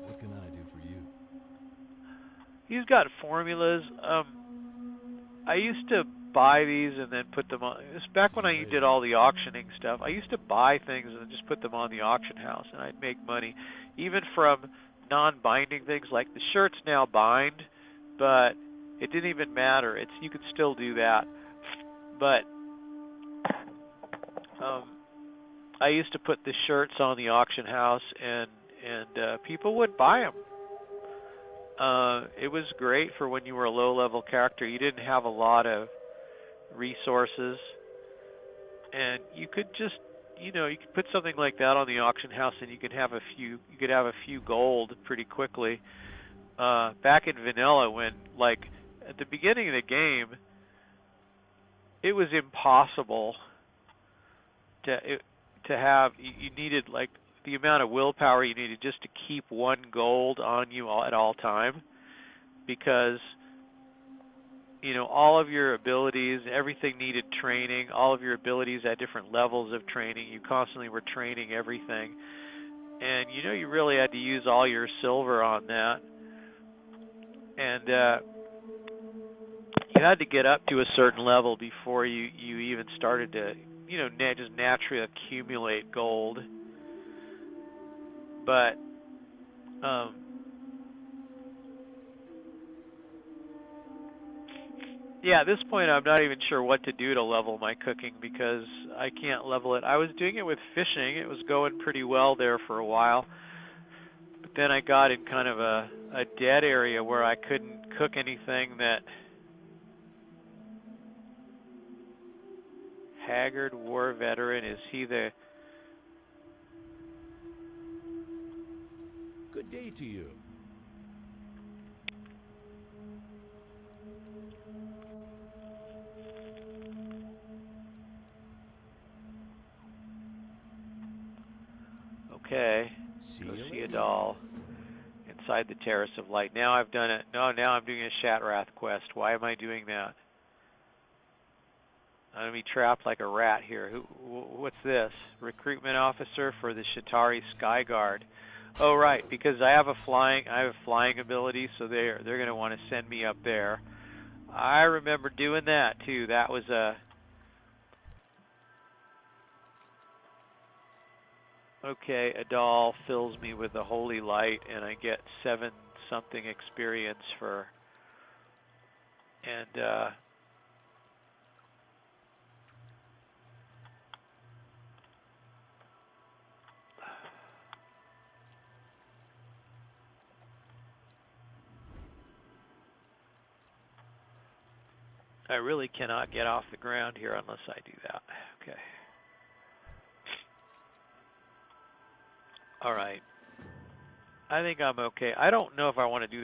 What can I do for you? He's got formulas. I used to buy these and then put them on. It was back when I did all the auctioning stuff. I used to buy things and then just put them on the auction house, and I'd make money, even from non-binding things like the shirts now bind, but it didn't even matter. You could still do that, but I used to put the shirts on the auction house, and people would buy them. It was great for when you were a low-level character. You didn't have a lot of resources, and you could just, you could put something like that on the auction house, and you could have a few gold pretty quickly. Back in vanilla, when like at the beginning of the game, it was impossible to have. You needed like the amount of willpower you needed just to keep one gold on you at all time, because all of your abilities, everything needed training. All of your abilities at different levels of training. You constantly were training everything, and you really had to use all your silver on that, and you had to get up to a certain level before you even started to just naturally accumulate gold. But yeah, at this point I'm not even sure what to do to level my cooking, because I can't level it. I was doing it with fishing. It was going pretty well there for a while. But then I got in kind of a dead area where I couldn't cook anything that... Haggard war veteran, is he the... Good day to you. Okay, See go you see a later. doll inside the Terrace of Light. Now I've done it. No, now I'm doing a Shatrath quest. Why am I doing that? I'm going to be trapped like a rat here. What's this? Recruitment officer for the Shatari Sky Guard. Oh, right, because I have a flying ability, so they're going to want to send me up there. I remember doing that too. That was a... Okay, a doll fills me with the holy light, and I get 7-something experience for... And, I really cannot get off the ground here unless I do that. Okay. All right. I think I'm okay. I don't know if I want to do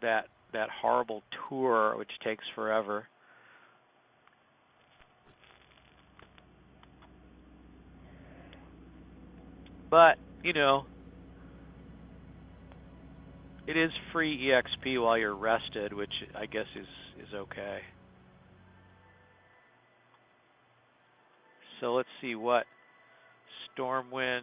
that horrible tour, which takes forever. But you know, it is free EXP while you're rested, which I guess is okay. So let's see what Stormwind.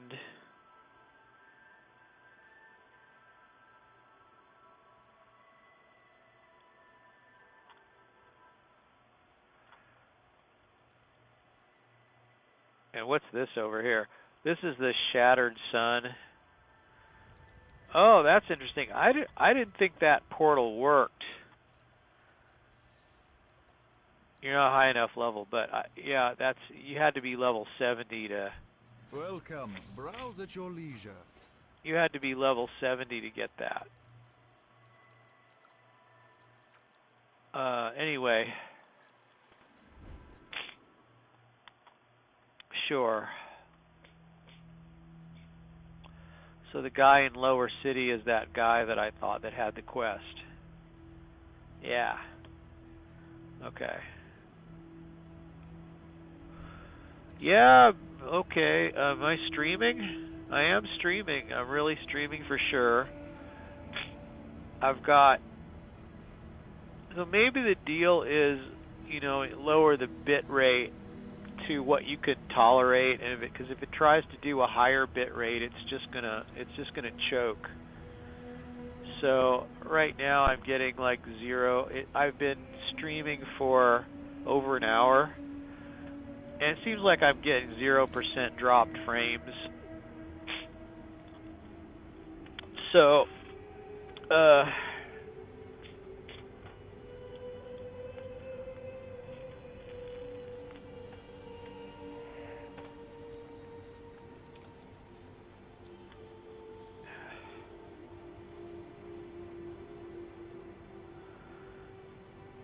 And what's this over here? This is the Shattered Sun. Oh, that's interesting. I didn't think that portal worked. You're not high enough level, but yeah, you had to be level 70 to. Welcome. Browse at your leisure. You had to be level 70 to get that. Anyway. Sure. So the guy in Lower City is that guy that I thought that had the quest. Yeah. Okay. Yeah, okay. Am I streaming? I am streaming. I'm really streaming for sure. I've got... So maybe the deal is, you know, lower the bit rate to what you could tolerate, and because if it tries to do a higher bit rate, it's just gonna choke. So right now I'm getting like 0. I've been streaming for over an hour, and it seems like I'm getting 0% dropped frames. So,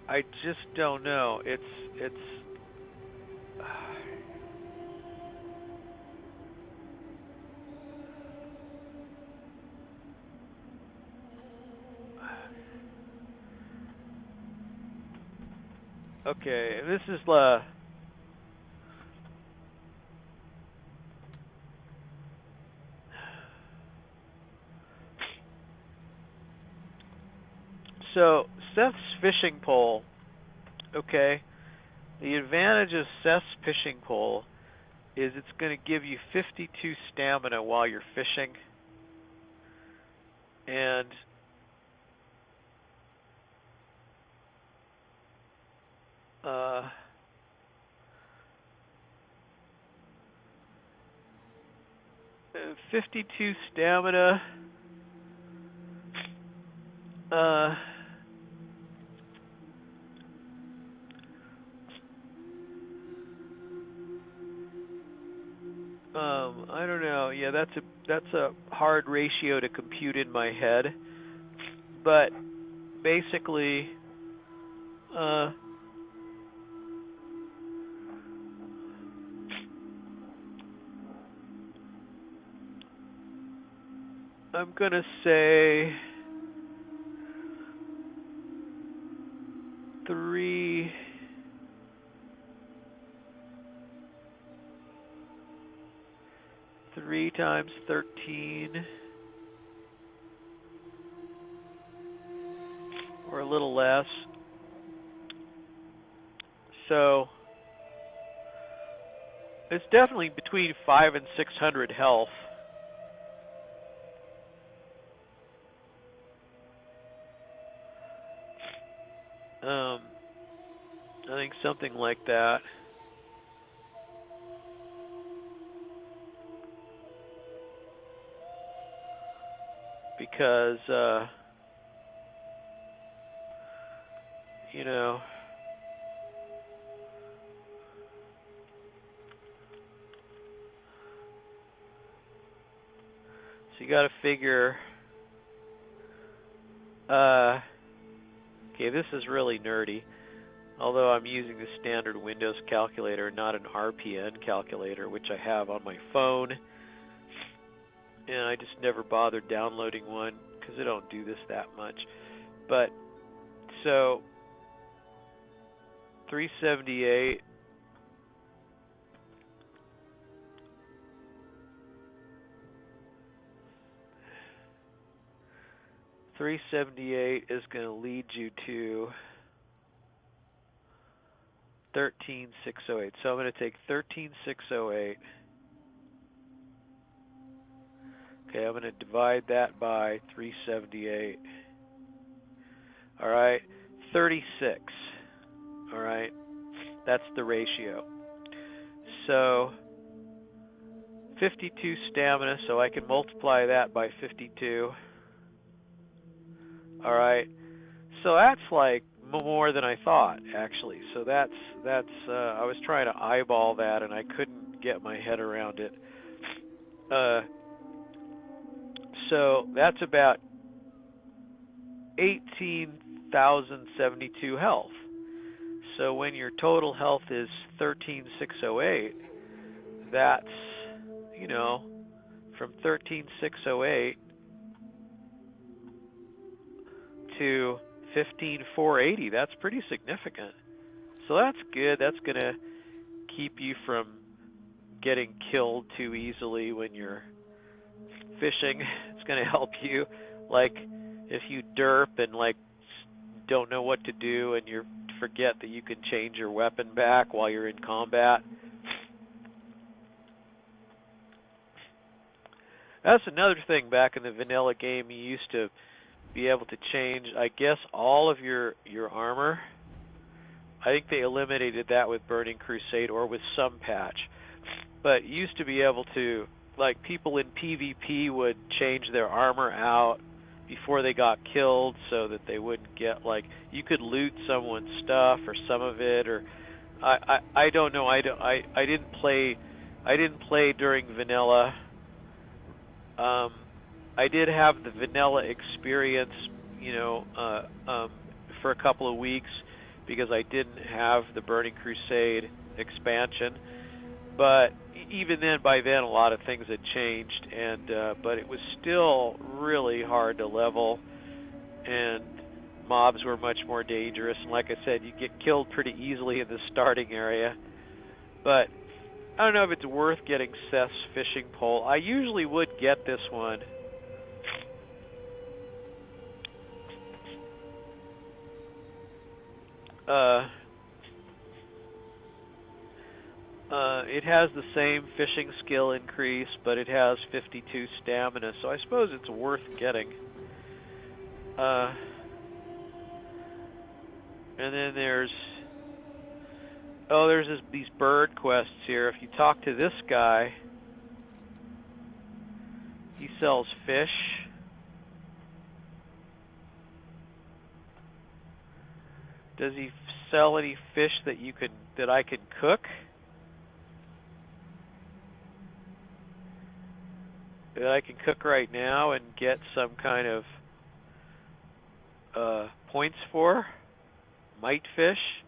I just don't know. It's okay. This is so Seth's fishing pole. Okay. The advantage of Seth's fishing pole is it's going to give you 52 stamina while you're fishing. And uh, 52 stamina. I don't know. Yeah, that's a hard ratio to compute in my head. But basically, I'm gonna say 3 times 13, or a little less. So it's definitely between 500 and 600 health. I think something like that. Because, you know, so you gotta figure, okay, this is really nerdy. Although I'm using the standard Windows calculator, not an RPN calculator, which I have on my phone. And I just never bothered downloading one because I don't do this that much. But, so, 378. 378 is going to lead you to 13,608. So I'm going to take 13,608. Okay, I'm going to divide that by 378. All right, 36. All right, that's the ratio. So 52 stamina, so I can multiply that by 52. All right, so that's like more than I thought, actually. So that's I was trying to eyeball that and I couldn't get my head around it. So that's about 18,072 health. So when your total health is 13,608, that's, you know, from 13,608 to 15,480. That's pretty significant. So that's good. That's going to keep you from getting killed too easily when you're fishing. It's going to help you, like, if you derp and, like, don't know what to do and you forget that you can change your weapon back while you're in combat. That's another thing. Back in the vanilla game, you used to be able to change, I guess, all of your armor. I think they eliminated that with Burning Crusade or with some patch. But you used to be able to, like, people in PvP would change their armor out before they got killed so that they wouldn't get, like, you could loot someone's stuff or some of it, or I don't know. I didn't play during vanilla. I did have the vanilla experience, you know, for a couple of weeks because I didn't have the Burning Crusade expansion. But even then, by then, a lot of things had changed, and but it was still really hard to level, and mobs were much more dangerous. And like I said, you get killed pretty easily in the starting area. But I don't know if it's worth getting Seth's fishing pole. I usually would get this one. It has the same fishing skill increase, but it has 52 stamina, so I suppose it's worth getting. And then there's these bird quests here. If you talk to this guy, he sells fish. Does he sell any fish that I can cook? That I can cook right now and get some kind of points for? Mite fish,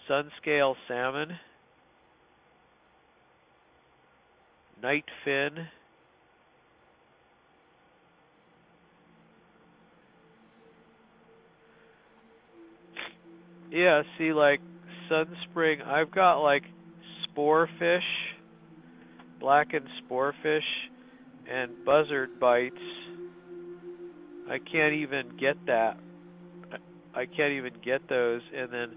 sunscale salmon, night fin, yeah, see, like sunspring, I've got like sporefish, blackened sporefish, and buzzard bites. I can't even get that. I can't even get those. And then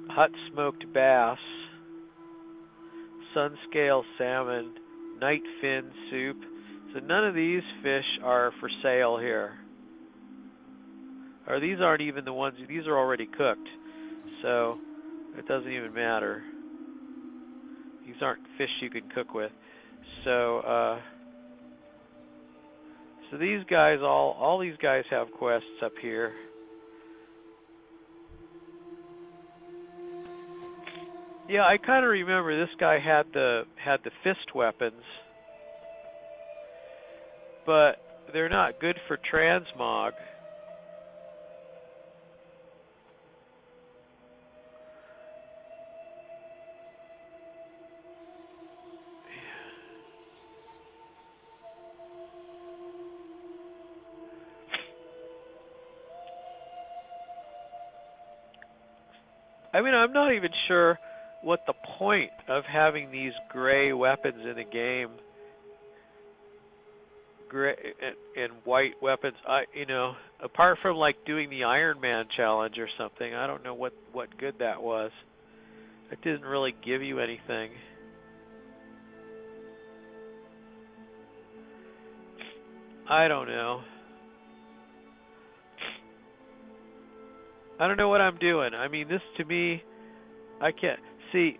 hot smoked bass, sunscale salmon, night fin soup. So none of these fish are for sale here. Or these aren't even the ones, these are already cooked. So it doesn't even matter. These aren't fish you can cook with. So so these guys, all these guys have quests up here. Yeah, I kind of remember this guy had the fist weapons, but they're not good for transmog. I mean, I'm not even sure what the point of having these gray weapons in the game gray and white weapons. Apart from like doing the Iron Man challenge or something, I don't know what good that was. It didn't really give you anything. I don't know. I don't know what I'm doing. I mean, this to me, I can't see.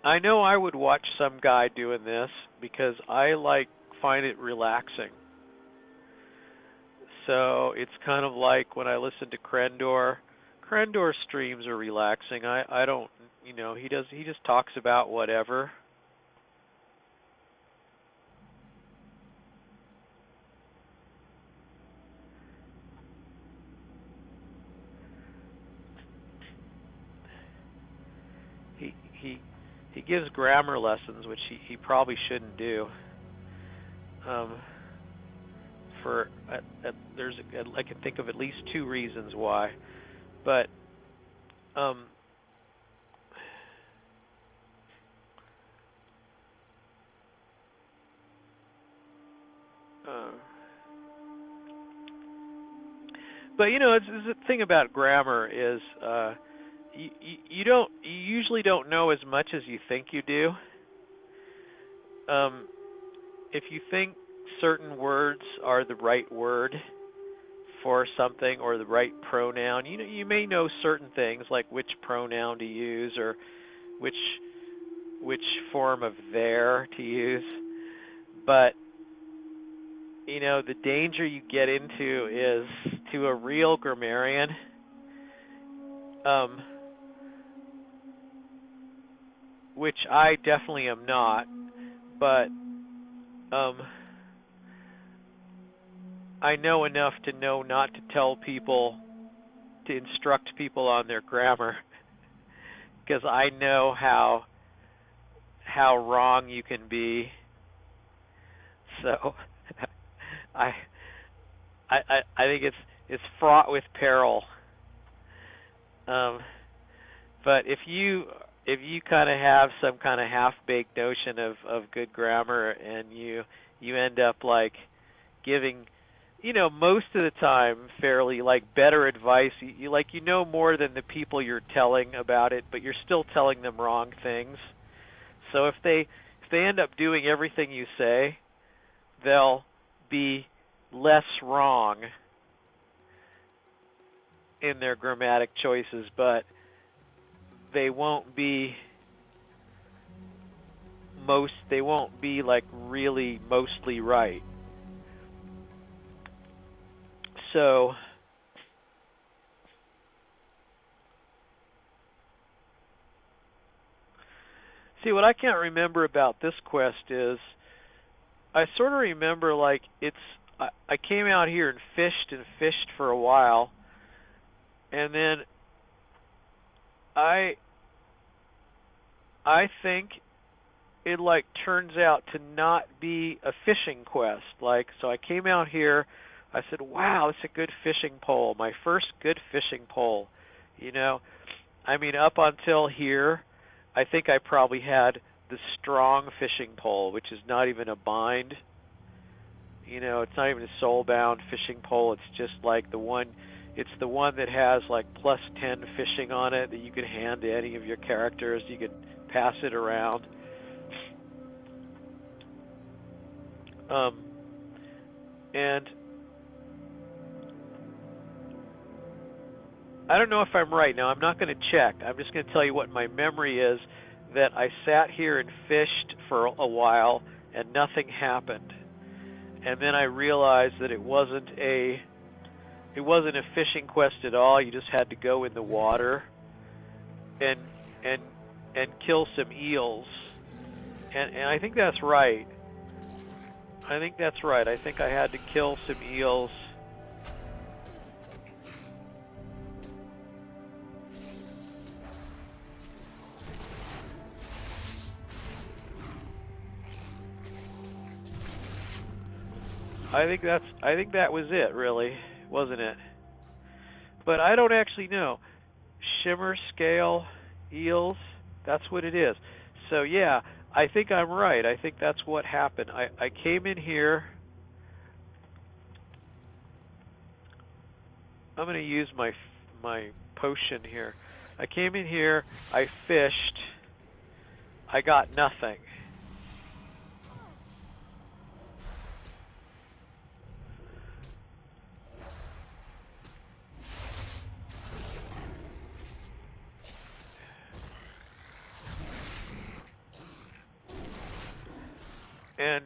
I know I would watch some guy doing this because I find it relaxing. So it's kind of like when I listen to Krendor. Krendor streams are relaxing. I don't, he just talks about whatever. He gives grammar lessons, which he probably shouldn't do. I can think of at least 2 reasons why, but it's the thing about grammar is you usually don't know as much as you think you do. If you think certain words are the right word for something or the right pronoun, you may know certain things like which pronoun to use or which form of there to use. But the danger you get into is to a real grammarian. Which I definitely am not, but I know enough to know not to tell people, to instruct people on their grammar, because I know how wrong you can be. So I think it's fraught with peril. But if you kind of have some kind of half-baked notion of good grammar, and you end up giving, most of the time fairly better advice. You know more than the people you're telling about it, but you're still telling them wrong things. So if they end up doing everything you say, they'll be less wrong in their grammatic choices, but they won't be really mostly right. So see, what I can't remember about this quest is I sort of remember I came out here and fished for a while, and then I think it turns out to not be a fishing quest. So I came out here, I said, wow, it's a good fishing pole. My first good fishing pole. I mean, up until here, I think I probably had the strong fishing pole, which is not even a bind. It's not even a soul-bound fishing pole. It's just the one. It's the one that has +10 fishing on it that you can hand to any of your characters. You can pass it around. And I don't know if I'm right. Now, I'm not going to check. I'm just going to tell you what my memory is, that I sat here and fished for a while and nothing happened. And then I realized that it wasn't a fishing quest at all. You just had to go in the water and kill some eels. And I think that's right. I think I had to kill some eels. I think that was it, really, wasn't it? But I don't actually know. Shimmer scale eels, that's what it is. So yeah, I think I'm right. I think that's what happened. I came in here. I'm going to use my potion here. I came in here, I fished, I got nothing. And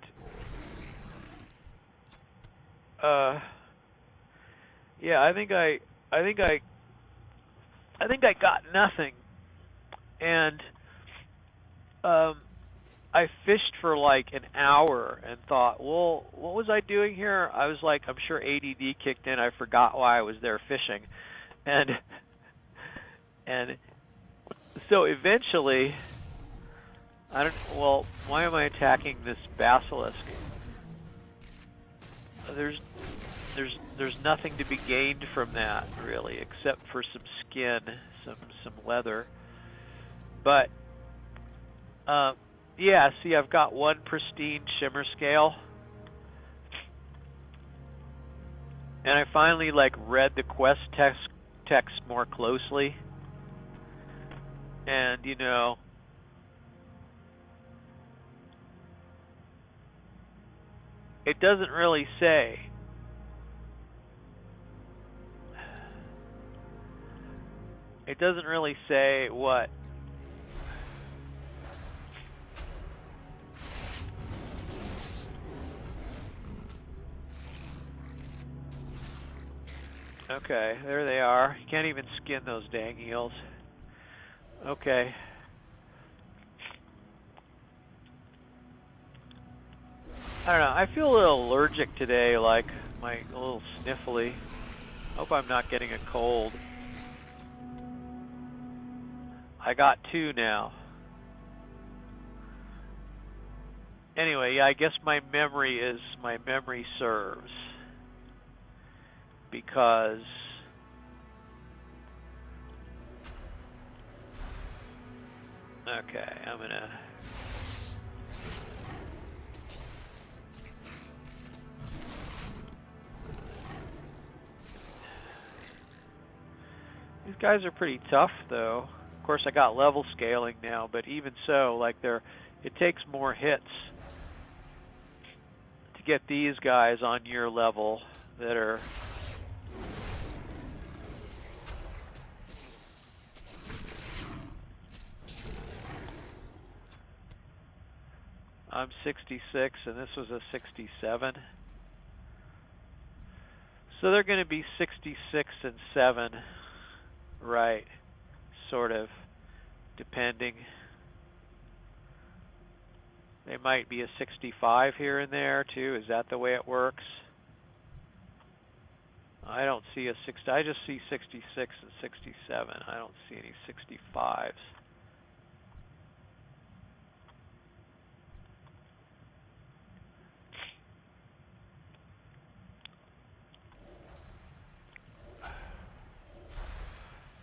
yeah, I think I got nothing. And I fished for like an hour and thought, well, what was I doing here? I was like, I'm sure ADD kicked in. I forgot why I was there fishing. And so eventually, well, why am I attacking this basilisk? There's nothing to be gained from that really, except for some skin, some leather. But yeah, see, I've got one pristine shimmer scale, and I finally like read the quest text more closely, and you know, it doesn't really say. It doesn't really say what. Okay, there they are. You can't even skin those dang eels. Okay. I don't know, I feel a little allergic today, like a little sniffly. Hope I'm not getting a cold. I got 2 now. Anyway, yeah, I guess my memory serves. Because okay, I'm gonna these guys are pretty tough though. Of course I got level scaling now, but even so, like it takes more hits to get these guys on your level that are I'm 66 and this was a 67. So they're going to be 66 and 7, right, sort of, depending. They might be a 65 here and there too. Is that the way it works? I don't see a 60. I just see 66 and 67. I don't see any 65s.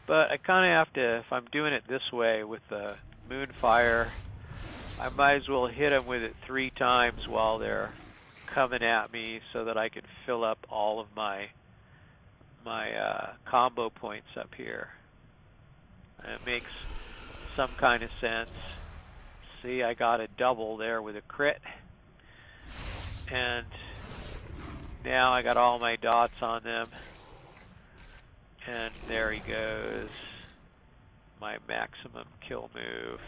But I kind of have to, if I'm doing it this way with the Moonfire, I might as well hit them with it 3 times while they're coming at me so that I can fill up all of my combo points up here. And it makes some kind of sense. See, I got a double there with a crit. And now I got all my dots on them. And there he goes. My maximum kill move.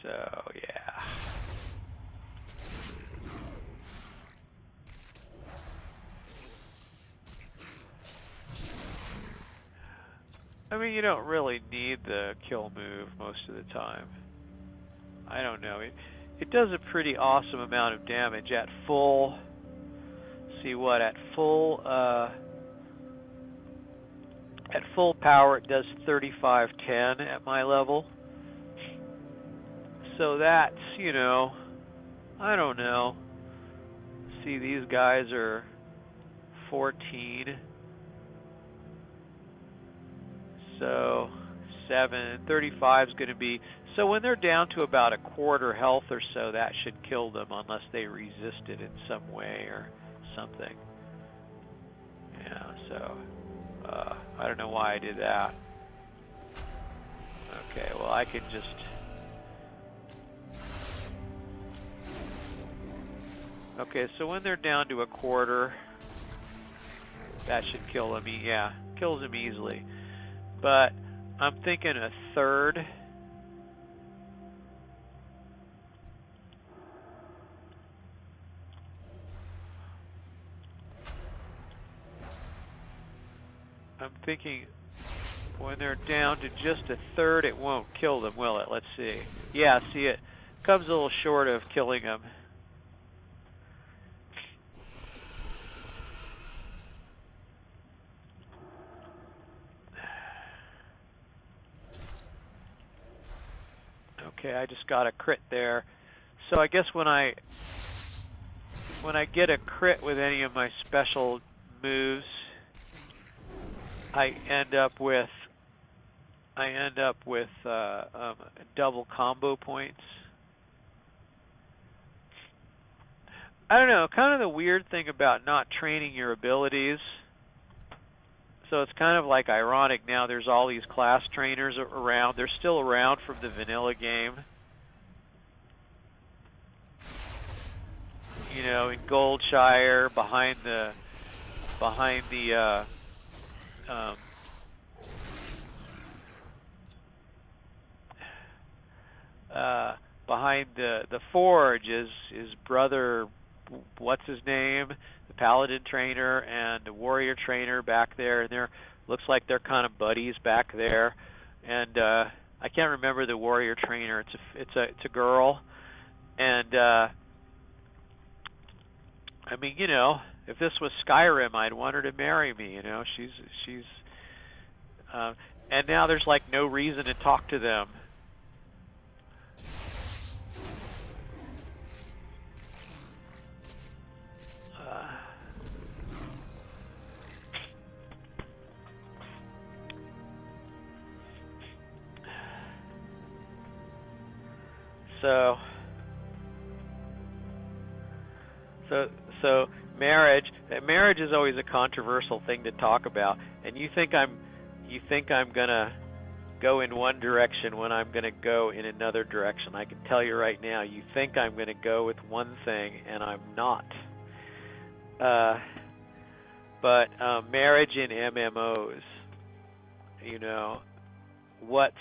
So, yeah. I mean, you don't really need the kill move most of the time. I don't know. It does a pretty awesome amount of damage at full. See what at full power it does 3510 at my level. So that's, you know, I don't know. See, these guys are 14. So 37, 35 is going to be, so when they're down to about a quarter health or so, that should kill them unless they resist it in some way or something. Yeah, so, I don't know why I did that. Okay, well I can just... Okay, so when they're down to a quarter, that should kill them. Yeah, kills them easily. But I'm thinking a third. I'm thinking when they're down to just a third, it won't kill them, will it? Let's see. Yeah, see, it comes a little short of killing them. Okay, I just got a crit there. So I guess when I get a crit with any of my special moves, I end up with double combo points. I don't know, kind of the weird thing about not training your abilities. So it's kind of like ironic now there's all these class trainers around. They're still around from the vanilla game. You know, in Goldshire, behind the behind the forge is brother, what's his name, the paladin trainer and the warrior trainer back there, and they're looks like they're kind of buddies back there. And I can't remember the warrior trainer. It's a girl, and I mean, you know, if this was Skyrim, I'd want her to marry me. You know, she's and now there's like no reason to talk to them. So marriage is always a controversial thing to talk about, and you think I'm gonna go in one direction when I'm gonna go in another direction. I can tell you right now, you think I'm gonna go with one thing and I'm not. But marriage in MMOs, you know, what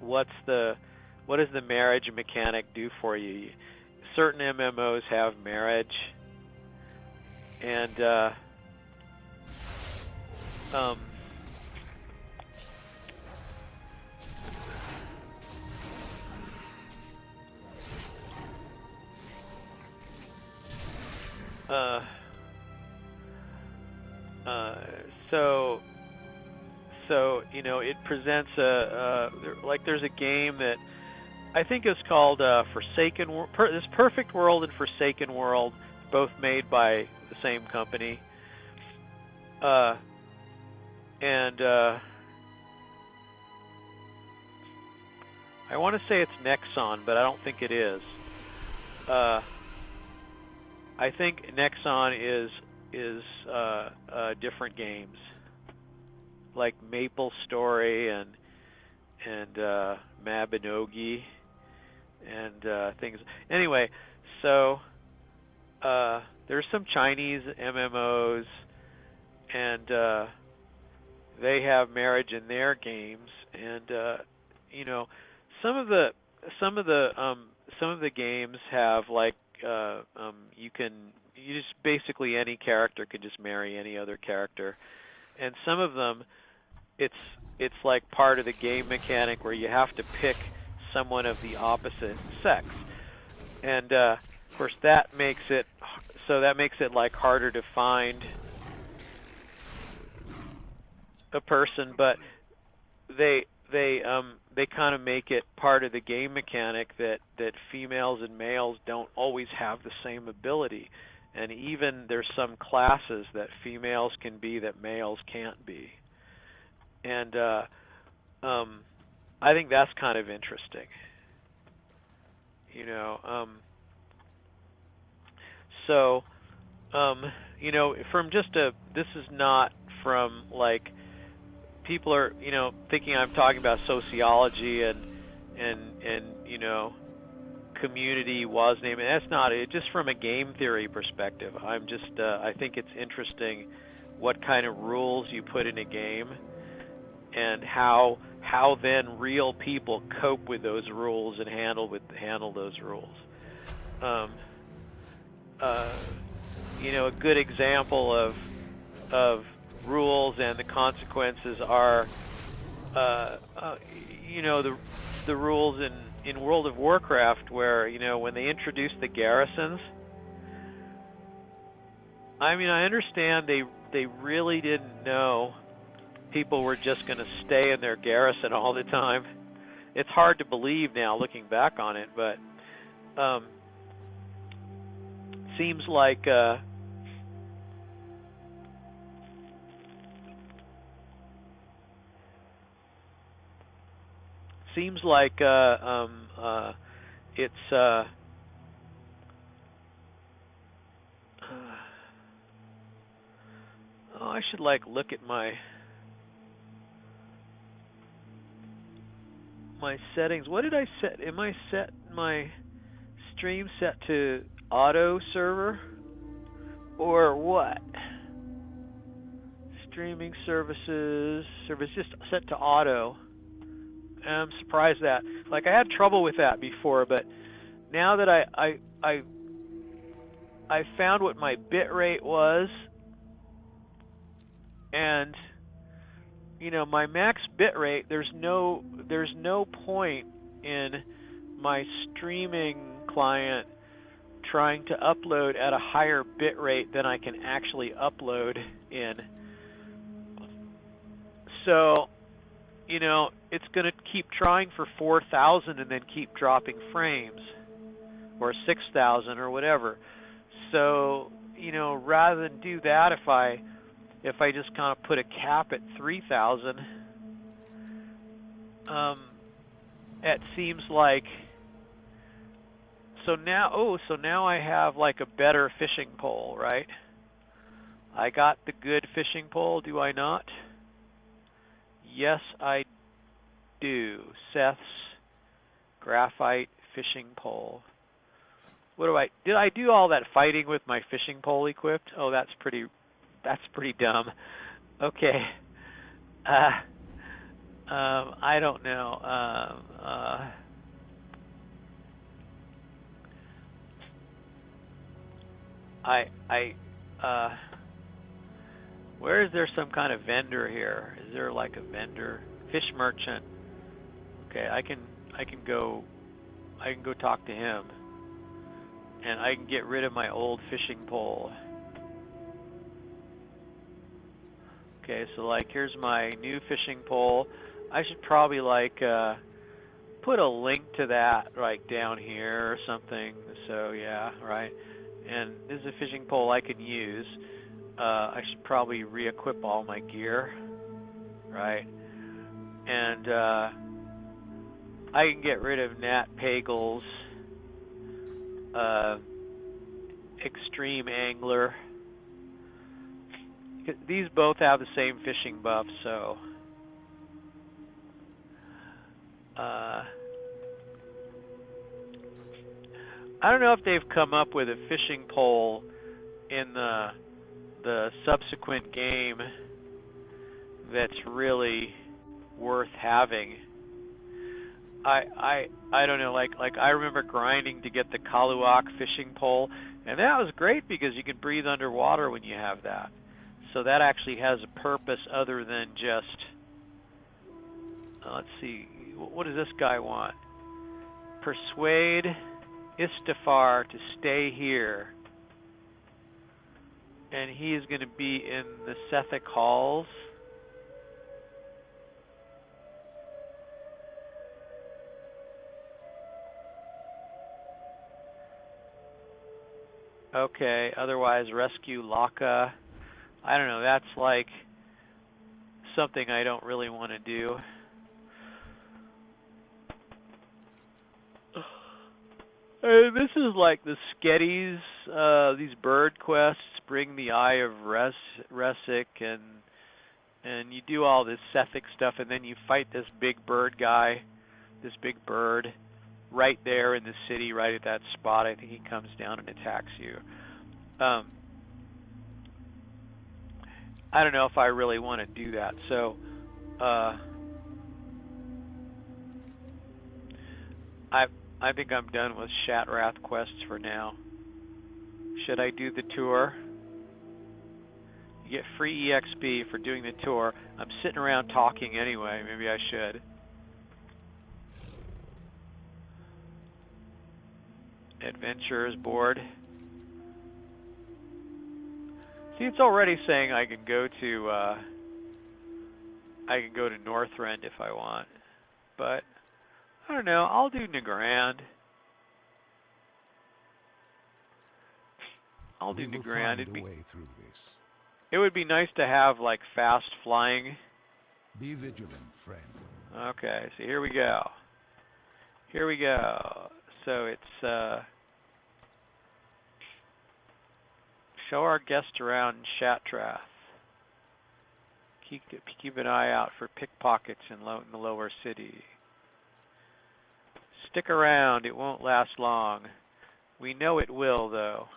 does the marriage mechanic do for you? Certain MMOs have marriage, and so you know, it presents like there's a game that I think is called Forsaken World. This Perfect World and Forsaken World, both made by the same company. And I want to say it's Nexon, but I don't think it is. I think Nexon is different games, like Maple Story and Mabinogi and things. Anyway, so there's some Chinese MMOs, and they have marriage in their games, and you know, some of the games have like you just basically any character can just marry any other character, and some of them it's like part of the game mechanic where you have to pick someone of the opposite sex, and of course that makes it like harder to find a person, but they kind of make it part of the game mechanic that females and males don't always have the same ability, and even there's some classes that females can be that males can't be, and I think that's kind of interesting. You know, so, you know, from just this is not from like, people are, you know, thinking I'm talking about sociology and you know, community was named. That's not it. Just from a game theory perspective, I'm just I think it's interesting what kind of rules you put in a game and how then real people cope with those rules and handle those rules. You know, a good example of rules and the consequences are, you know, the rules in World of Warcraft, where, you know, when they introduced the garrisons, I mean, I understand they really didn't know people were just going to stay in their garrison all the time. It's hard to believe now looking back on it, but seems like it's oh, I should like look at my settings. What did I set? Am I set my stream set to auto server or what? Streaming services just set to auto. I'm surprised that, like, I had trouble with that before, but now that I found what my bit rate was, and you know, my max bit rate, there's no point in my streaming client trying to upload at a higher bit rate than I can actually upload in. So, you know, it's going to keep trying for 4,000 and then keep dropping frames, or 6,000 or whatever. So, you know, rather than do that, if I just kind of put a cap at 3,000, it seems like, so now I have like a better fishing pole, right? I got the good fishing pole, do I not? Yes, I do. Seth's graphite fishing pole. Did I do all that fighting with my fishing pole equipped? Oh, that's pretty dumb. Okay. I don't know. Where is there some kind of vendor here? Is there like a vendor? Fish merchant. Okay, I can go talk to him. And I can get rid of my old fishing pole. Okay, so like here's my new fishing pole. I should probably like put a link to that right down here or something. So yeah, right. And this is a fishing pole I can use. I should probably re-equip all my gear, right? And I can get rid of Nat Pagel's Extreme Angler. These both have the same fishing buff, so I don't know if they've come up with a fishing pole in the subsequent game that's really worth having. I don't know, like I remember grinding to get the Kaluak fishing pole, and that was great because you can breathe underwater when you have that. So that actually has a purpose other than just, let's see, what does this guy want? Persuade Istafar to stay here. And he is going to be in the Sethic Halls. Okay, otherwise rescue Laka. I don't know, that's like something I don't really want to do. This is like the Sketties, these bird quests, bring the Eye of Resic, and you do all this Sethic stuff, and then you fight this big bird guy, this big bird, right there in the city, right at that spot. I think he comes down and attacks you. I don't know if I really want to do that, so I think I'm done with Shatrath quests for now. Should I do the tour? You get free EXP for doing the tour. I'm sitting around talking anyway. Maybe I should. Adventurers board. See, it's already saying I can go to Northrend if I want, but I don't know. I'll do Nagrand. I'll do Nagrand. It would be nice to have like fast flying. Be vigilant, friend. Okay, so here we go. Here we go. So it's show our guest around Shatrath. Keep an eye out for pickpockets in the lower city. Stick around, it won't last long. We know it will, though.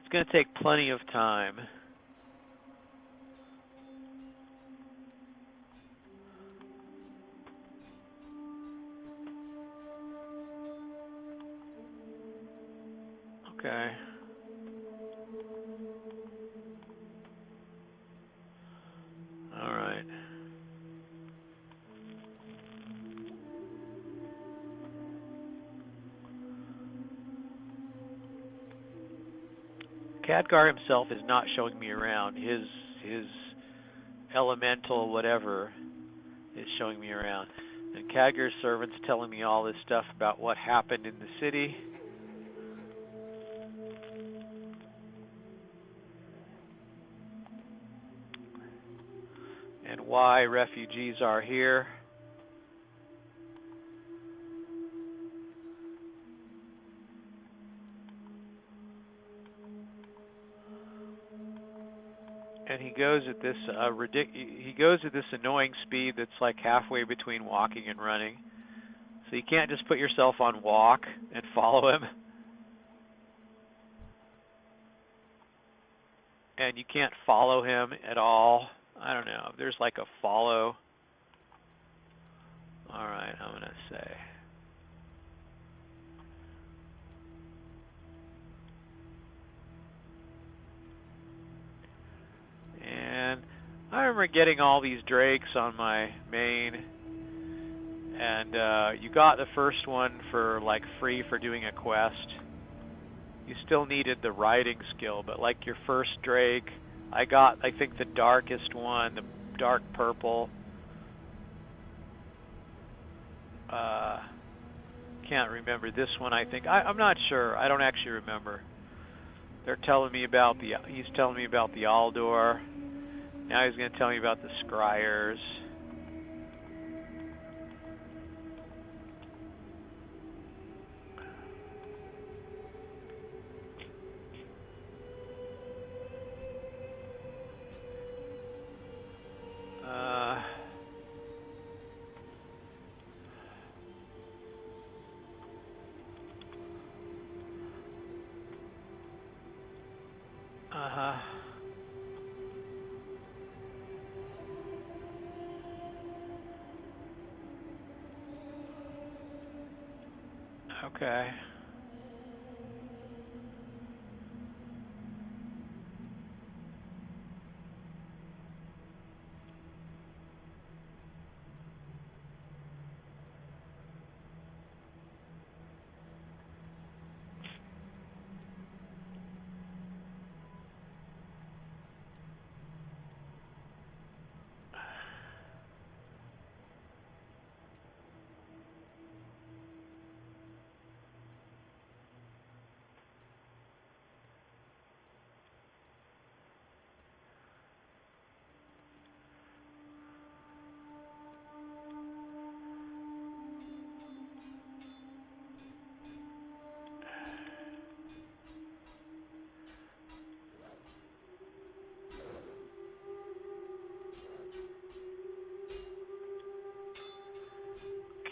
It's going to take plenty of time. Okay. All right. Khadgar himself is not showing me around. His elemental whatever is showing me around. And Khadgar's servant's telling me all this stuff about what happened in the city. And why refugees are here. And he goes at this annoying speed that's like halfway between walking and running. So you can't just put yourself on walk and follow him. And you can't follow him at all. I don't know. There's like a follow. All right, I'm going to say. And I remember getting all these drakes on my main. And you got the first one for like free for doing a quest. You still needed the riding skill, but like your first drake, I got, I think, the darkest one, the dark purple. Can't remember this one, I think. I'm not sure. I don't actually remember. They're telling me about he's telling me about the Aldor. Now he's going to tell me about the Scryers. Okay.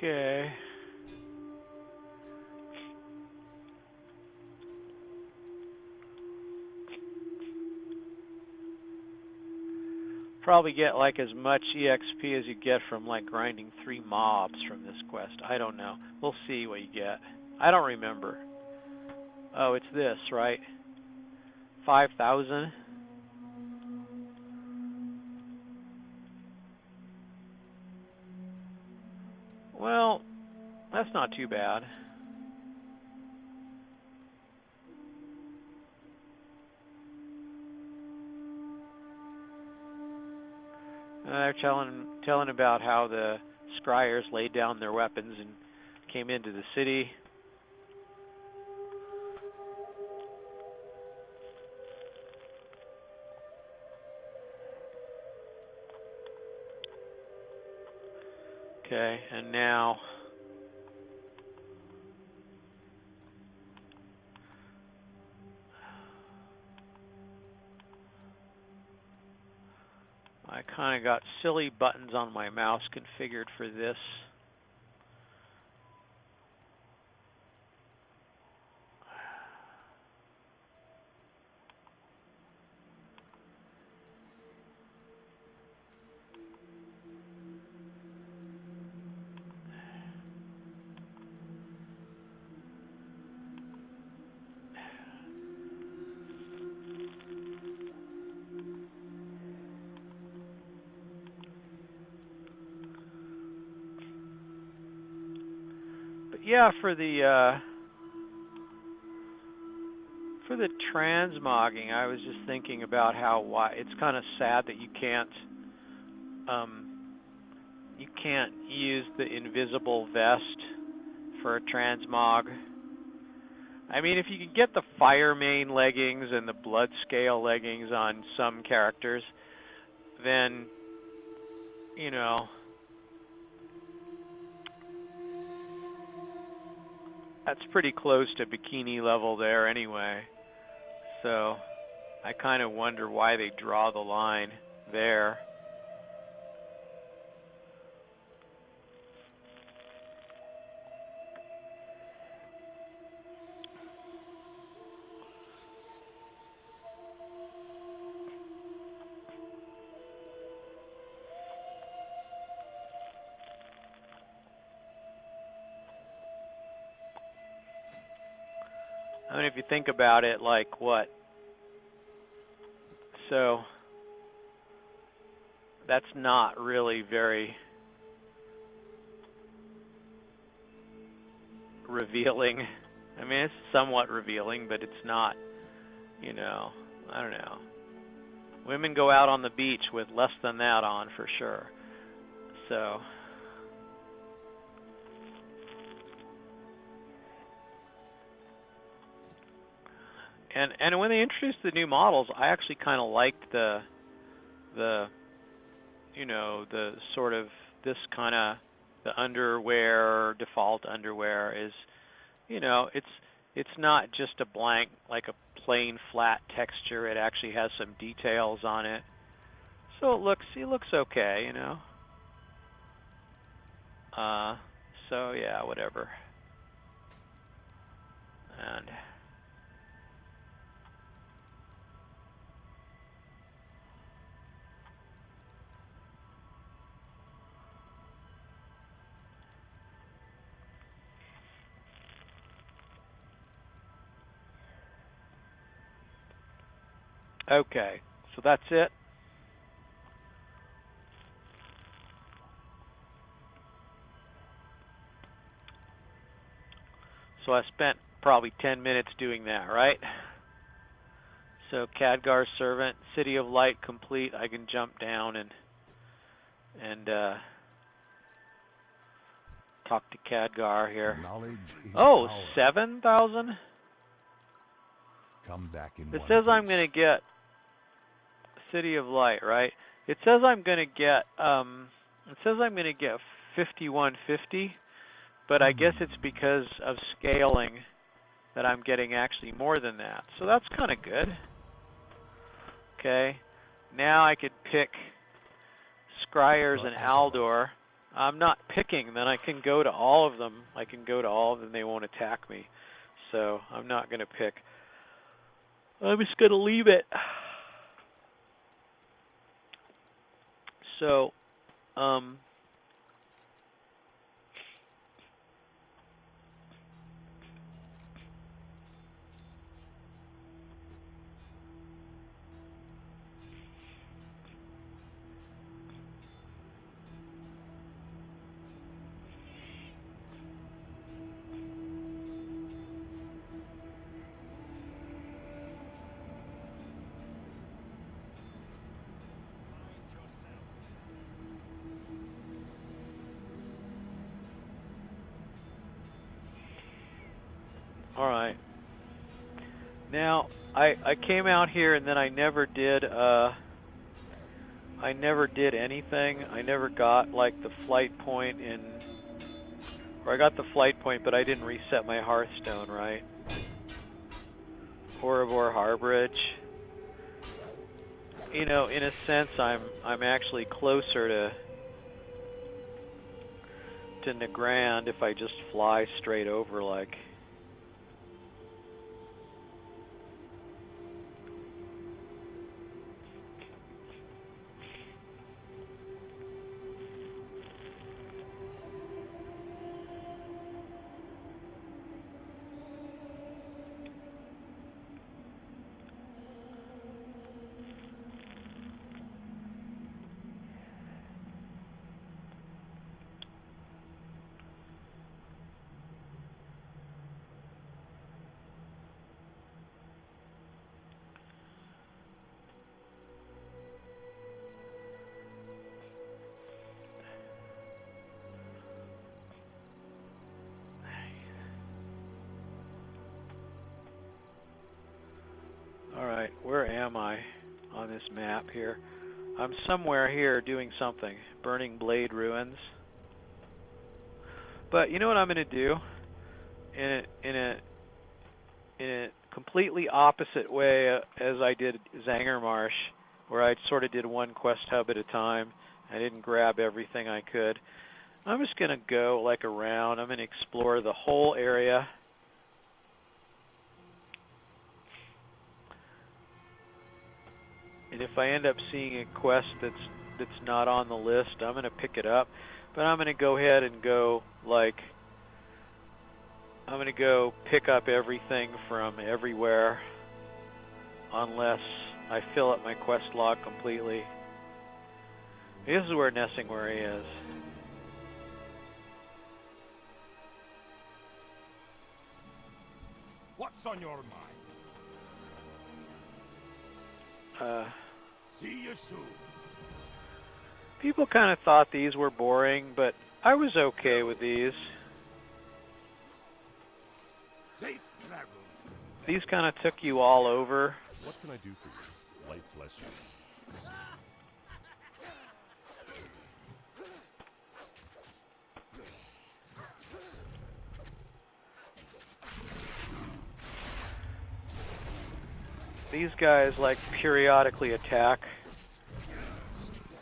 Okay. Probably get like as much EXP as you get from like grinding 3 mobs from this quest. I don't know. We'll see what you get. I don't remember. Oh, it's this, right? 5,000. Well, that's not too bad. They're telling about how the scryers laid down their weapons and came into the city. Okay, and now I kind of got silly buttons on my mouse configured for this. Yeah, for the transmogging, I was just thinking about how it's kind of sad that you can't use the invisible vest for a transmog. I mean, if you can get the fire main leggings and the blood scale leggings on some characters, then you know, that's pretty close to bikini level there anyway. So I kind of wonder why they draw the line there. I mean, if you think about it, like what? So that's not really very revealing. I mean, it's somewhat revealing, but it's not, you know, I don't know. Women go out on the beach with less than that on for sure. So and when they introduced the new models, I actually kind of liked the you know, the sort of this kind of the underwear, default underwear is, you know, it's not just a blank, like a plain flat texture. It actually has some details on it. So it looks okay, you know. So yeah, whatever. And okay, so that's it. So I spent probably 10 minutes doing that, right? So Khadgar's servant, City of Light complete. I can jump down and talk to Khadgar here. Knowledge is Oh, power. 7,000? Come back in It one says I'm piece. going to get City of Light, right? It says I'm going to get 5150, but I guess it's because of scaling that I'm getting actually more than that. So that's kind of good. Okay. Now I could pick Scryers and Aldor. I'm not picking, then I can go to all of them. I can go to all of them, they won't attack me. So I'm not going to pick. I'm just going to leave it. So, all right. Now, I came out here and then I never did anything. I never got like the flight point or I got the flight point, but I didn't reset my Hearthstone, right? Horribor Harborage. You know, in a sense, I'm actually closer to Nagrand if I just fly straight over, like. Alright, where am I on this map here? I'm somewhere here doing something. Burning Blade Ruins. But you know what I'm going to do? In a completely opposite way as I did Zangermarsh, where I sort of did one quest hub at a time. I didn't grab everything I could. I'm just going to go like around. I'm going to explore the whole area. And if I end up seeing a quest that's not on the list, I'm going to pick it up. But I'm going to go ahead and go like I'm going to go pick up everything from everywhere unless I fill up my quest log completely. This is where Nessingwary is. What's on your mind? See you soon. People kind of thought these were boring, but I was okay with these. Safe travels. These kind of took you all over. What can I do for you? Light bless you. These guys like periodically attack.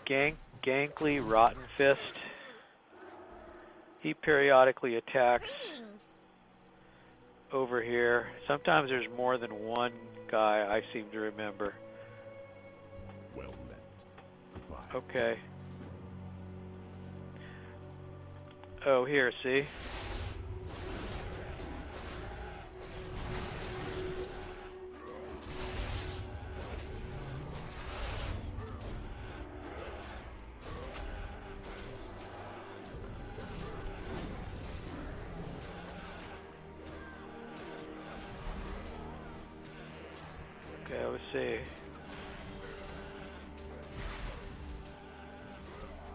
Gankly Rotten Fist. He periodically attacks over here. Sometimes there's more than one guy, I seem to remember. Well met. Goodbye. Okay. Oh, here, see? Okay, let's see.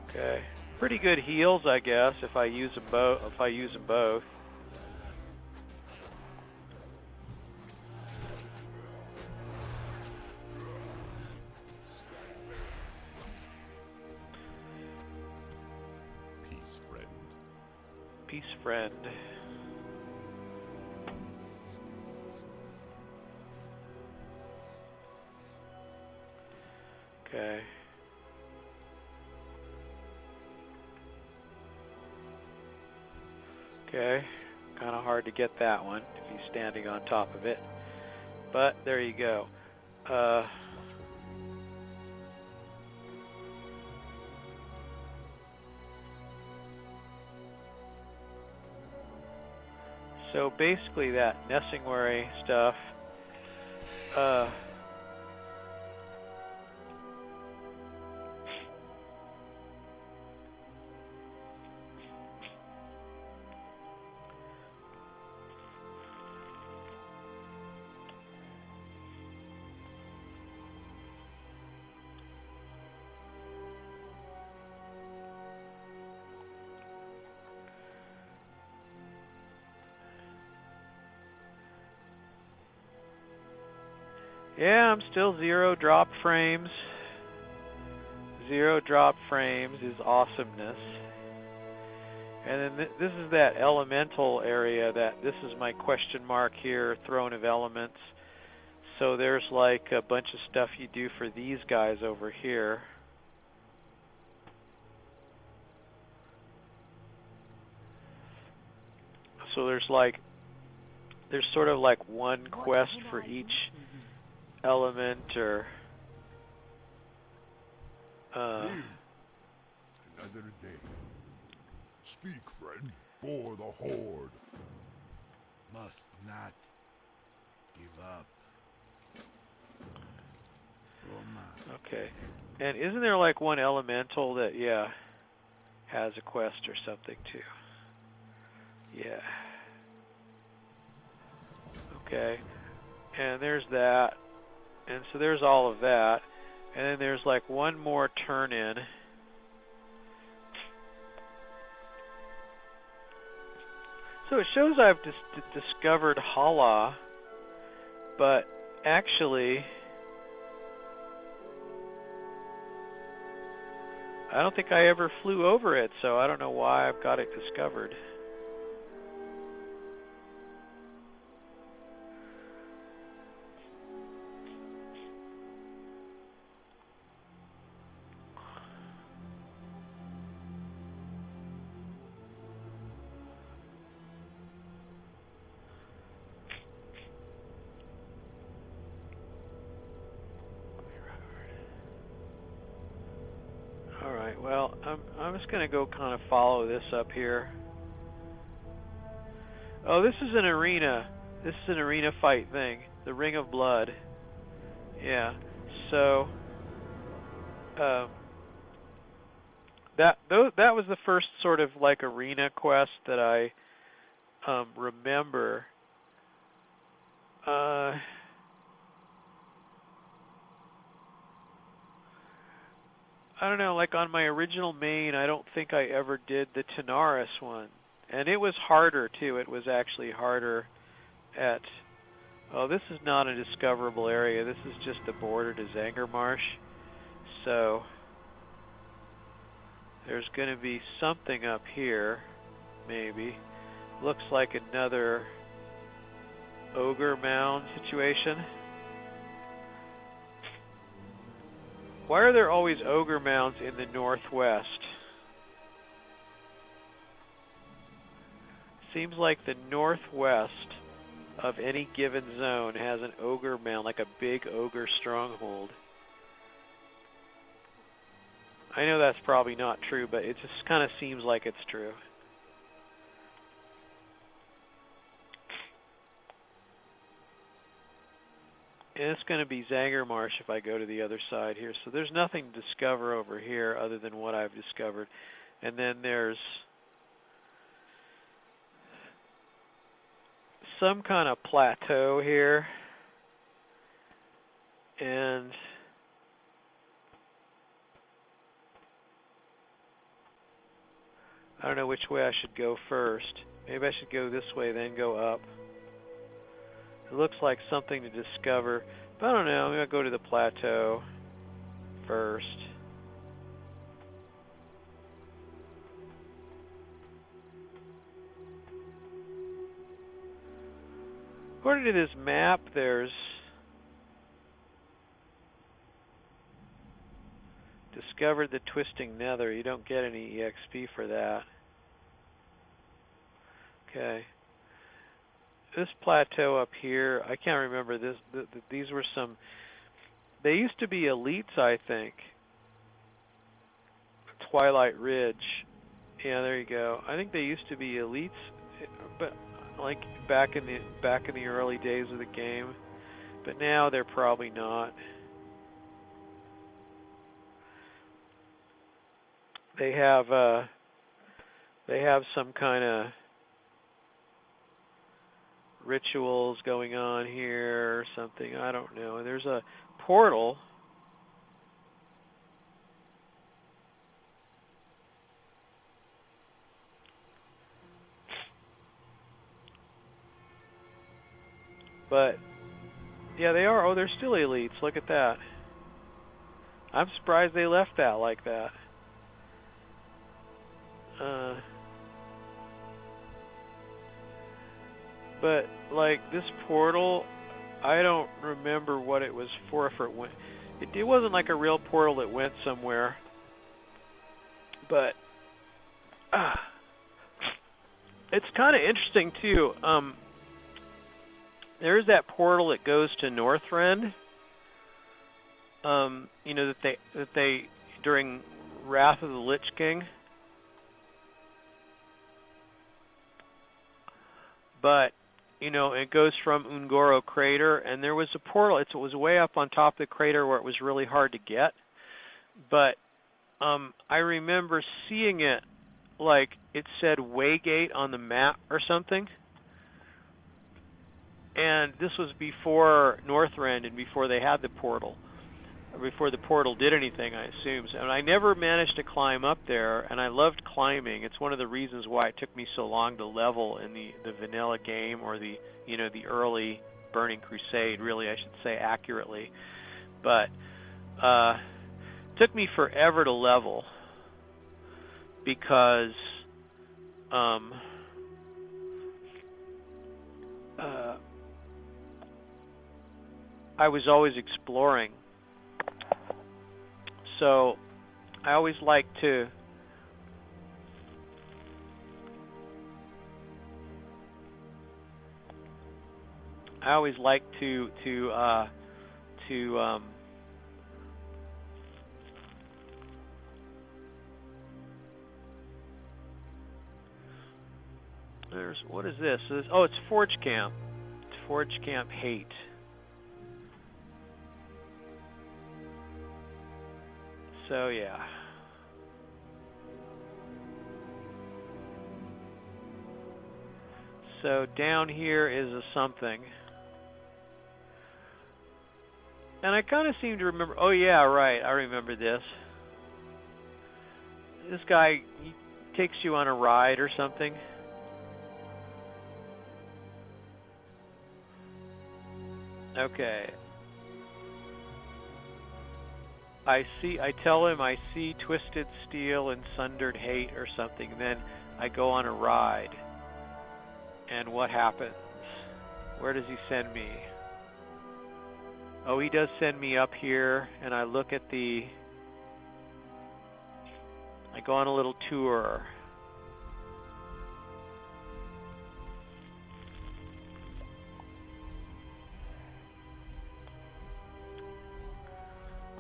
Okay, pretty good heals, I guess, if I use them both. Peace, friend. Peace, friend. Okay. Okay, kind of hard to get that one if he's standing on top of it. But there you go. Watch over you. So basically that Nessingwary stuff, yeah, I'm still 0 drop frames. 0 drop frames is awesomeness. And then this is that elemental area this is my question mark here, throne of elements. So there's like a bunch of stuff you do for these guys over here. So there's sort of like one quest for each element or Another day. Speak, friend, for the Horde. Must not give up. Roma. okay. And isn't there like one elemental that has a quest or something too? Yeah. Okay. And there's that. And so there's all of that. And then there's like one more turn in. So it shows I've discovered Hala, but actually I don't think I ever flew over it, so I don't know why I've got it discovered. Alright, well, I'm just going to go kind of follow this up here. Oh, this is an arena. This is an arena fight thing. The Ring of Blood. Yeah. So, that was the first sort of like arena quest that I remember. I don't know, like on my original main, I don't think I ever did the Tanaris one. And it was harder, too. It was actually harder at... Oh, this is not a discoverable area. This is just the border to Zangermarsh. So, there's going to be something up here, maybe. Looks like another ogre mound situation. Why are there always ogre mounds in the northwest? Seems like the northwest of any given zone has an ogre mound, like a big ogre stronghold. I know that's probably not true, but it just kind of seems like it's true. And it's going to be Zangermarsh if I go to the other side here. So there's nothing to discover over here other than what I've discovered. And then there's some kind of plateau here. And I don't know which way I should go first. Maybe I should go this way, then go up. It looks like something to discover, but I don't know. Maybe I'll go to the plateau first. According to this map, there's discovered the twisting nether. You don't get any EXP for that. Okay. This plateau up here, I can't remember this. These were some. They used to be elites, I think. Twilight Ridge. Yeah, there you go. I think they used to be elites, but like back in the early days of the game. But now they're probably not. They have some kind of rituals going on here or something. I don't know. There's a portal. But yeah, they are. Oh, they're still elites. Look at that. I'm surprised they left that like that. But like this portal, I don't remember what it was for. If it went, it wasn't like a real portal that went somewhere. But it's kind of interesting too. There's that portal that goes to Northrend. You know that they during Wrath of the Lich King. But you know, it goes from Ungoro Crater, and there was a portal. It was way up on top of the crater where it was really hard to get. But I remember seeing it, like it said Waygate on the map or something. And this was before Northrend and before they had the portal, or before the portal did anything, I assume. And I never managed to climb up there, and I loved climbing. It's one of the reasons why it took me so long to level in the vanilla game, or the early Burning Crusade, really, I should say accurately. But it took me forever to level because I was always exploring. So I always like to what is this? Oh, it's Forge Camp. It's Forge Camp Hate. So yeah. So down here is a something. And I kind of seem to remember, oh yeah, right, I remember this. This guy, he takes you on a ride or something. Okay. I tell him I see twisted steel and sundered hate or something, then I go on a ride. And what happens? Where does he send me? Oh, he does send me up here, and I look at I go on a little tour.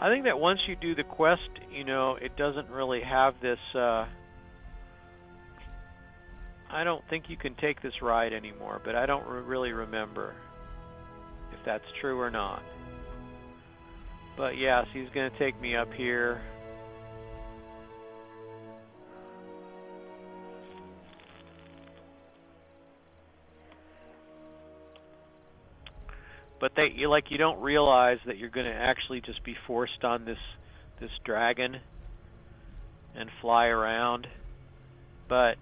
I think that once you do the quest, it doesn't really have this, I don't think you can take this ride anymore, but I don't really remember if that's true or not. But yes, he's going to take me up here. But you don't realize that you're going to actually just be forced on this dragon and fly around. But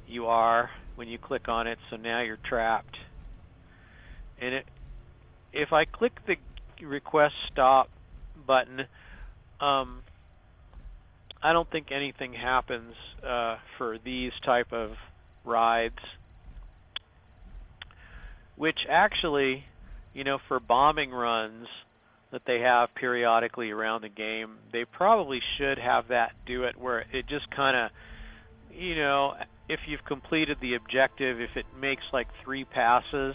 you are when you click on it, so now you're trapped. And if I click the request stop button, I don't think anything happens for these type of rides. Which actually, for bombing runs that they have periodically around the game, they probably should have that do it where it just kind of, if you've completed the objective, if it makes like 3 passes,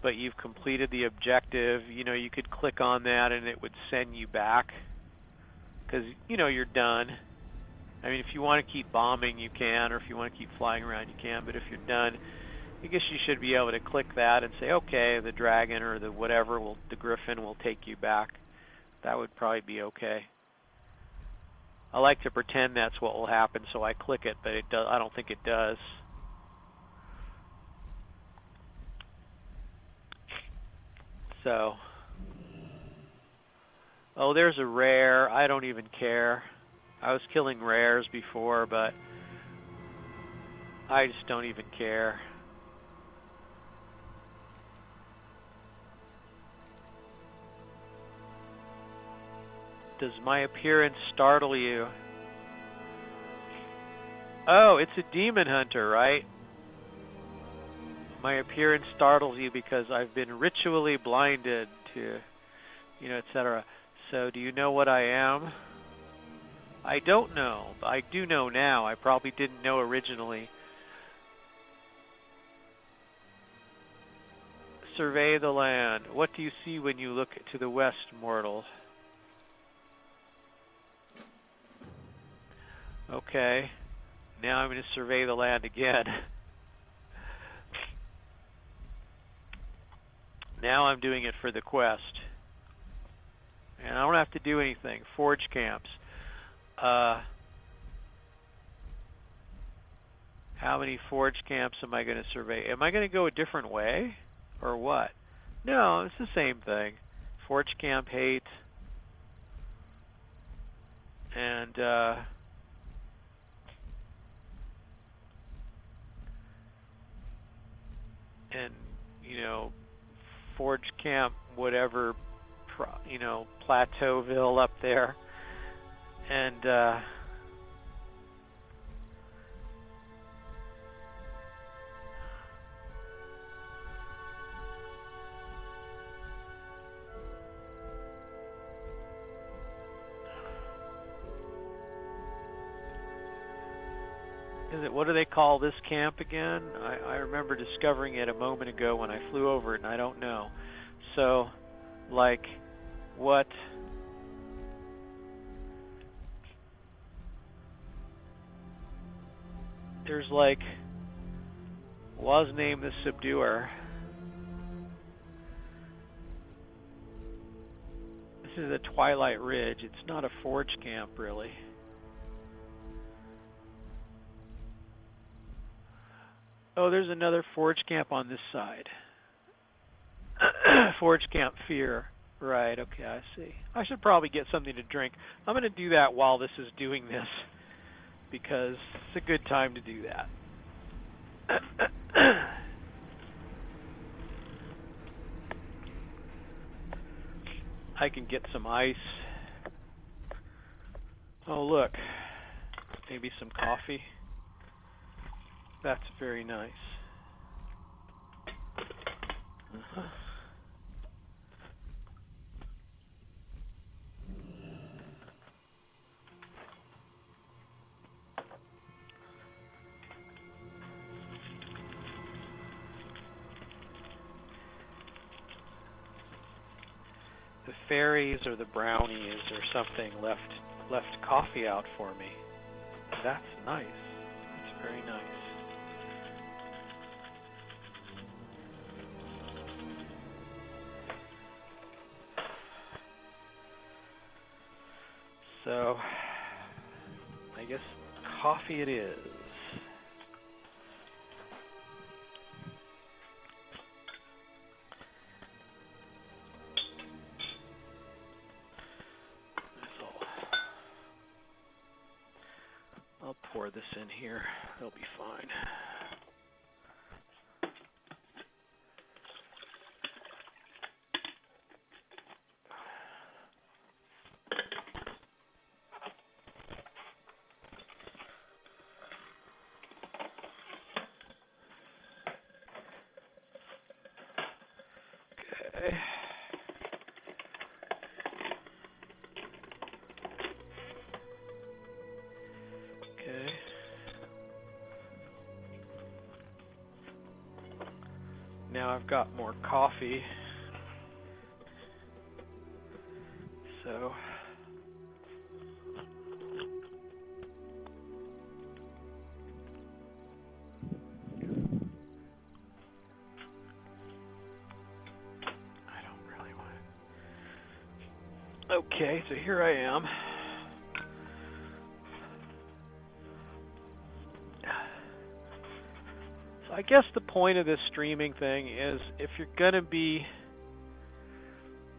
but you've completed the objective, you know, you could click on that and it would send you back. Because, you know, you're done. I mean, if you want to keep bombing, you can, or if you want to keep flying around, you can. But if you're done, I guess you should be able to click that and say, okay, the dragon or the whatever, the griffin will take you back. That would probably be okay. I like to pretend that's what will happen, so I click it, but it does. I don't think it does. So, oh, there's a rare. I don't even care. I was killing rares before, but I just don't even care. Does my appearance startle you? Oh, it's a demon hunter, right? My appearance startles you because I've been ritually blinded to, you know, etc. So, do you know what I am? I don't know. I do know now. I probably didn't know originally. Survey the land. What do you see when you look to the west, mortal? Okay. Now I'm going to survey the land again. Now I'm doing it for the quest. And I don't have to do anything. Forge camps. How many forge camps am I going to survey? Am I going to go a different way? Or what? No, it's the same thing. Forge camp hate. And, you know, forge camp, whatever, you know, Plateauville up there. And, what do they call this camp again? I remember discovering it a moment ago when I flew over it, and I don't know. So, like, what? There's like, was named the Subduer. This is a Twilight Ridge. It's not a forge camp, really. Oh, there's another forge camp on this side. Forge camp Fear. Right, okay, I see. I should probably get something to drink. I'm going to do that while this is doing this, because it's a good time to do that. I can get some ice. Oh, look. Maybe some coffee. That's very nice. The fairies or the brownies or something left coffee out for me. That's nice. That's very nice. So, I guess coffee it is. I'll pour this in here. It'll be fine. Okay. I've got more coffee. So I don't really want it. Okay, so here I am. So I guess the point of this streaming thing is if you're gonna be,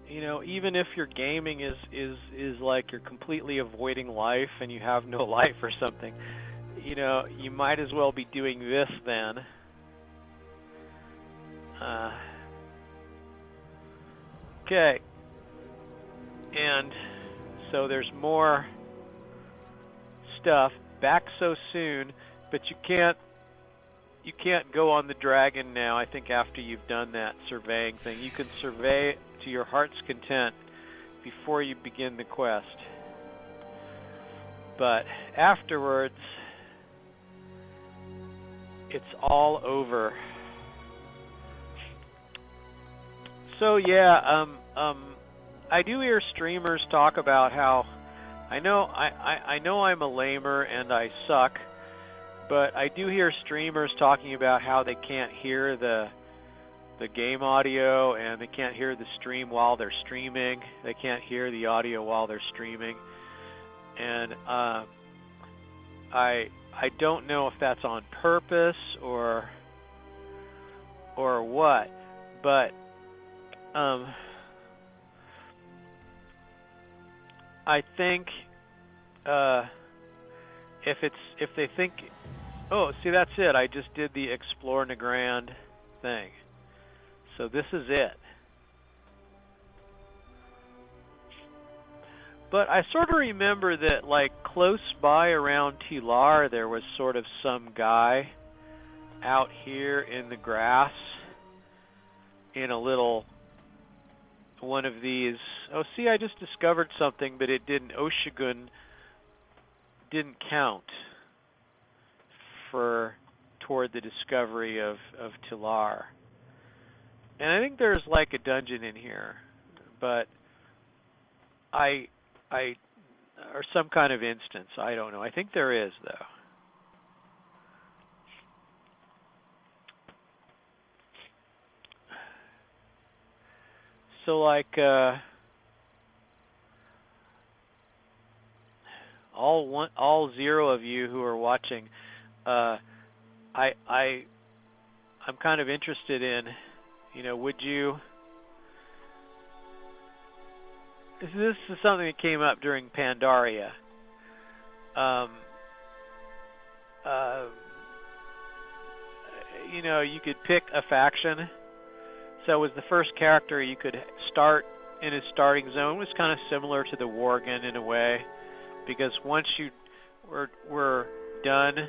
you know, even if your gaming is like you're completely avoiding life and you have no life or something, you know, you might as well be doing this then. Okay. And so there's more stuff back so soon, but you can't go on the dragon now. I think after you've done that surveying thing, you can survey to your heart's content before you begin the quest. But afterwards, it's all over. So yeah, I do hear streamers talk about how I know I'm a lamer and I suck, but I do hear streamers talking about how they can't hear the game audio and they can't hear the stream while they're streaming. They can't hear the audio while they're streaming. And I don't know if that's on purpose or what, but I think if they think, oh, see, that's it. I just did the Explore Nagrand thing. So this is it. But I sort of remember that, like, close by around Tilar, there was sort of some guy out here in the grass in a little one of these. Oh, see, I just discovered something, but it didn't. Oshigun didn't count toward the discovery of Tilar. And I think there's like a dungeon in here, but or some kind of instance. I don't know. I think there is, though. So, like, all zero of you who are watching, I'm kind of interested in, you know, would you? This is something that came up during Pandaria. You know, you could pick a faction. So as the first character, you could start in his starting zone. It was kind of similar to the Worgen in a way, because once you were done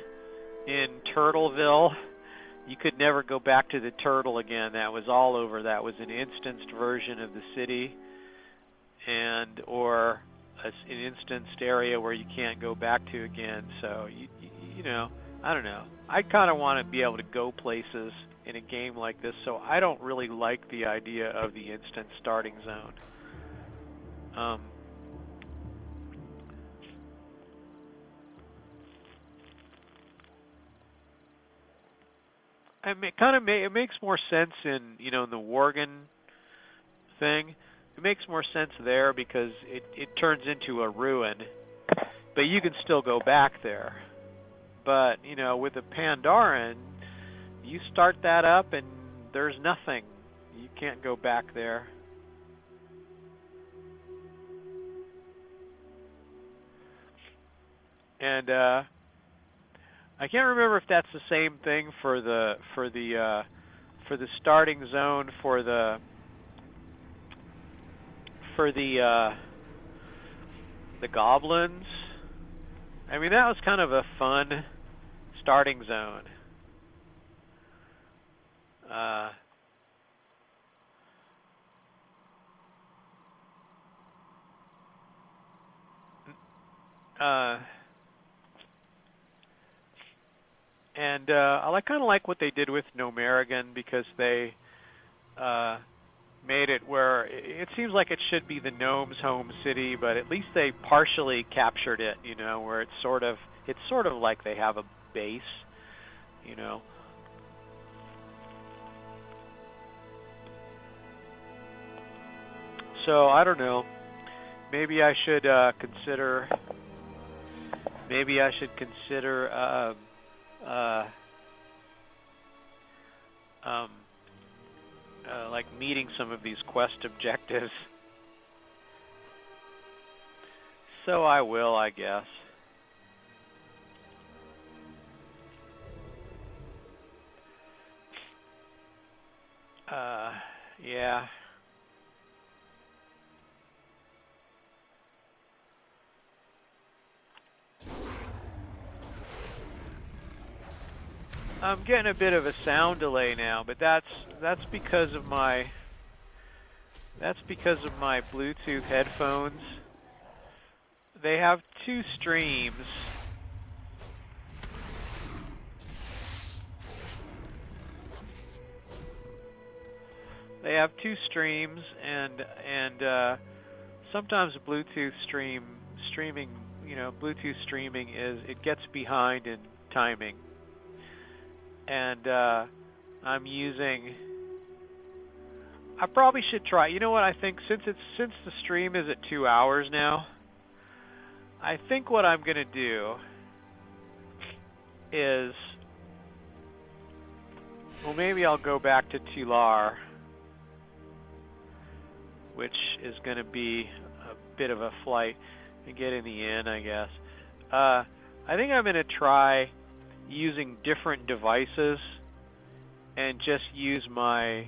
in Turtleville, you could never go back to the Turtle again. That was all over. That was an instanced version of the city, or an instanced area where you can't go back to again. So you know, I don't know. I kind of want to be able to go places in a game like this, so I don't really like the idea of the instant starting zone. It makes more sense in, you know, in the Worgen thing. It makes more sense there because it turns into a ruin, but you can still go back there. But, you know, with the Pandaren, you start that up and there's nothing. You can't go back there. And I can't remember if that's the same thing for the starting zone for the goblins. I mean, that was kind of a fun starting zone. And I kind of like what they did with Nomerigan, because they made it where it seems like it should be the gnome's home city, but at least they partially captured it, you know, where it's sort of like they have a base, you know. So I don't know. Maybe I should consider. Maybe I should consider like meeting some of these quest objectives. So I will, I guess. Yeah. I'm getting a bit of a sound delay now, but that's because of my Bluetooth headphones. They have two streams. They have two streams, and sometimes Bluetooth streaming, you know, Bluetooth streaming it gets behind in timing. And I'm using. I probably should try. You know what? I think since the stream is at 2 hours now, I think what I'm gonna do is, well, maybe I'll go back to Tular, which is gonna be a bit of a flight to get in the inn, I guess. I think I'm gonna try using different devices and just use my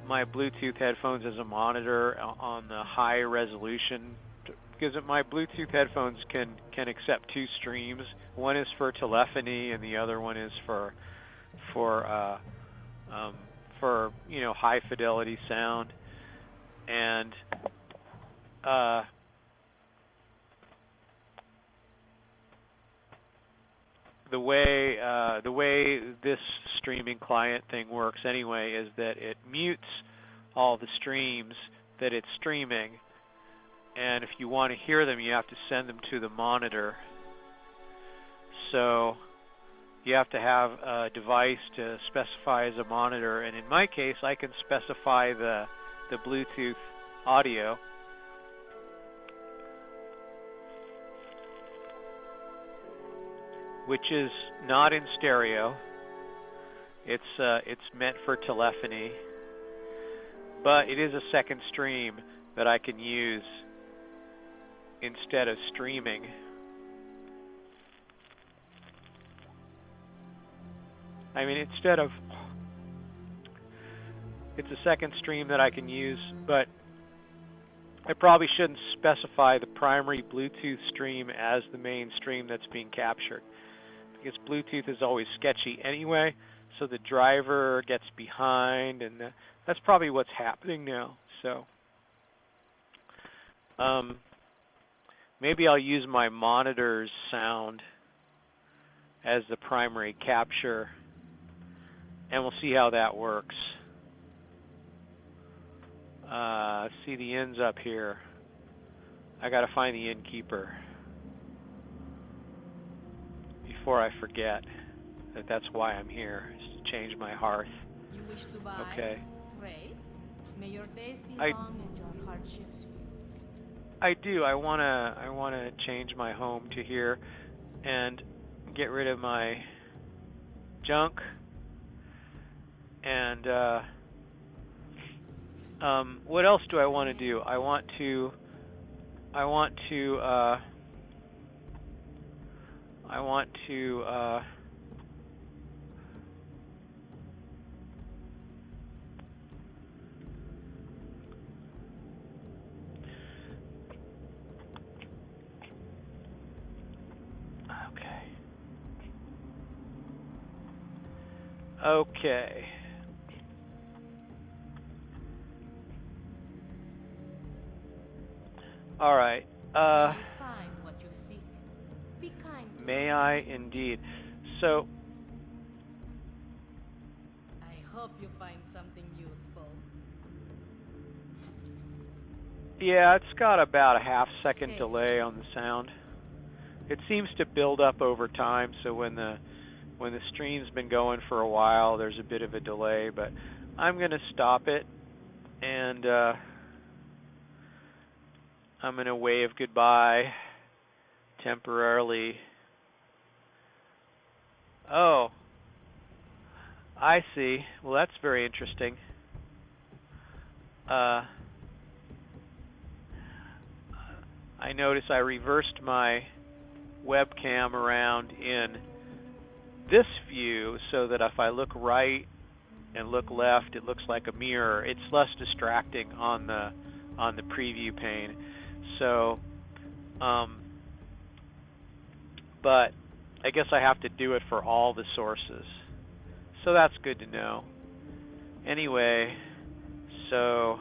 Bluetooth headphones as a monitor on the high resolution, because my Bluetooth headphones can accept two streams. One is for telephony and the other one is for you know, high fidelity sound. And the way this streaming client thing works anyway is that it mutes all the streams that it's streaming, and if you want to hear them, you have to send them to the monitor. So you have to have a device to specify as a monitor, and in my case, I can specify the Bluetooth audio. Which is not in stereo. It's meant for telephony, but it is a second stream that I can use instead of streaming. I mean, it's a second stream that I can use, but I probably shouldn't specify the primary Bluetooth stream as the main stream that's being captured, because Bluetooth is always sketchy anyway, so the driver gets behind, and that's probably what's happening now. So maybe I'll use my monitor's sound as the primary capture, and we'll see how that works. See, the inn's up here. I gotta find the innkeeper before I forget that that's why I'm here, is to change my hearth. You wish to buy? Okay. Trade? May your days be I- long and your hardships few. I do. I wanna change my home to here and get rid of my junk, and what else do I want to do? I want to Okay. All right. You'll find what you seek. Be kind. May I indeed. So, I hope you find something useful. Yeah, it's got about a half-second Safe. delay on the sound. It seems to build up over time, so when the stream's been going for a while, there's a bit of a delay, but I'm going to stop it, and I'm going to wave goodbye temporarily. Oh, I see. Well, that's very interesting. I notice I reversed my webcam around in this view so that if I look right and look left, it looks like a mirror. It's less distracting on the preview pane. So, but I guess I have to do it for all the sources. So that's good to know. Anyway, so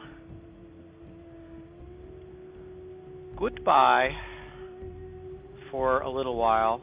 goodbye for a little while.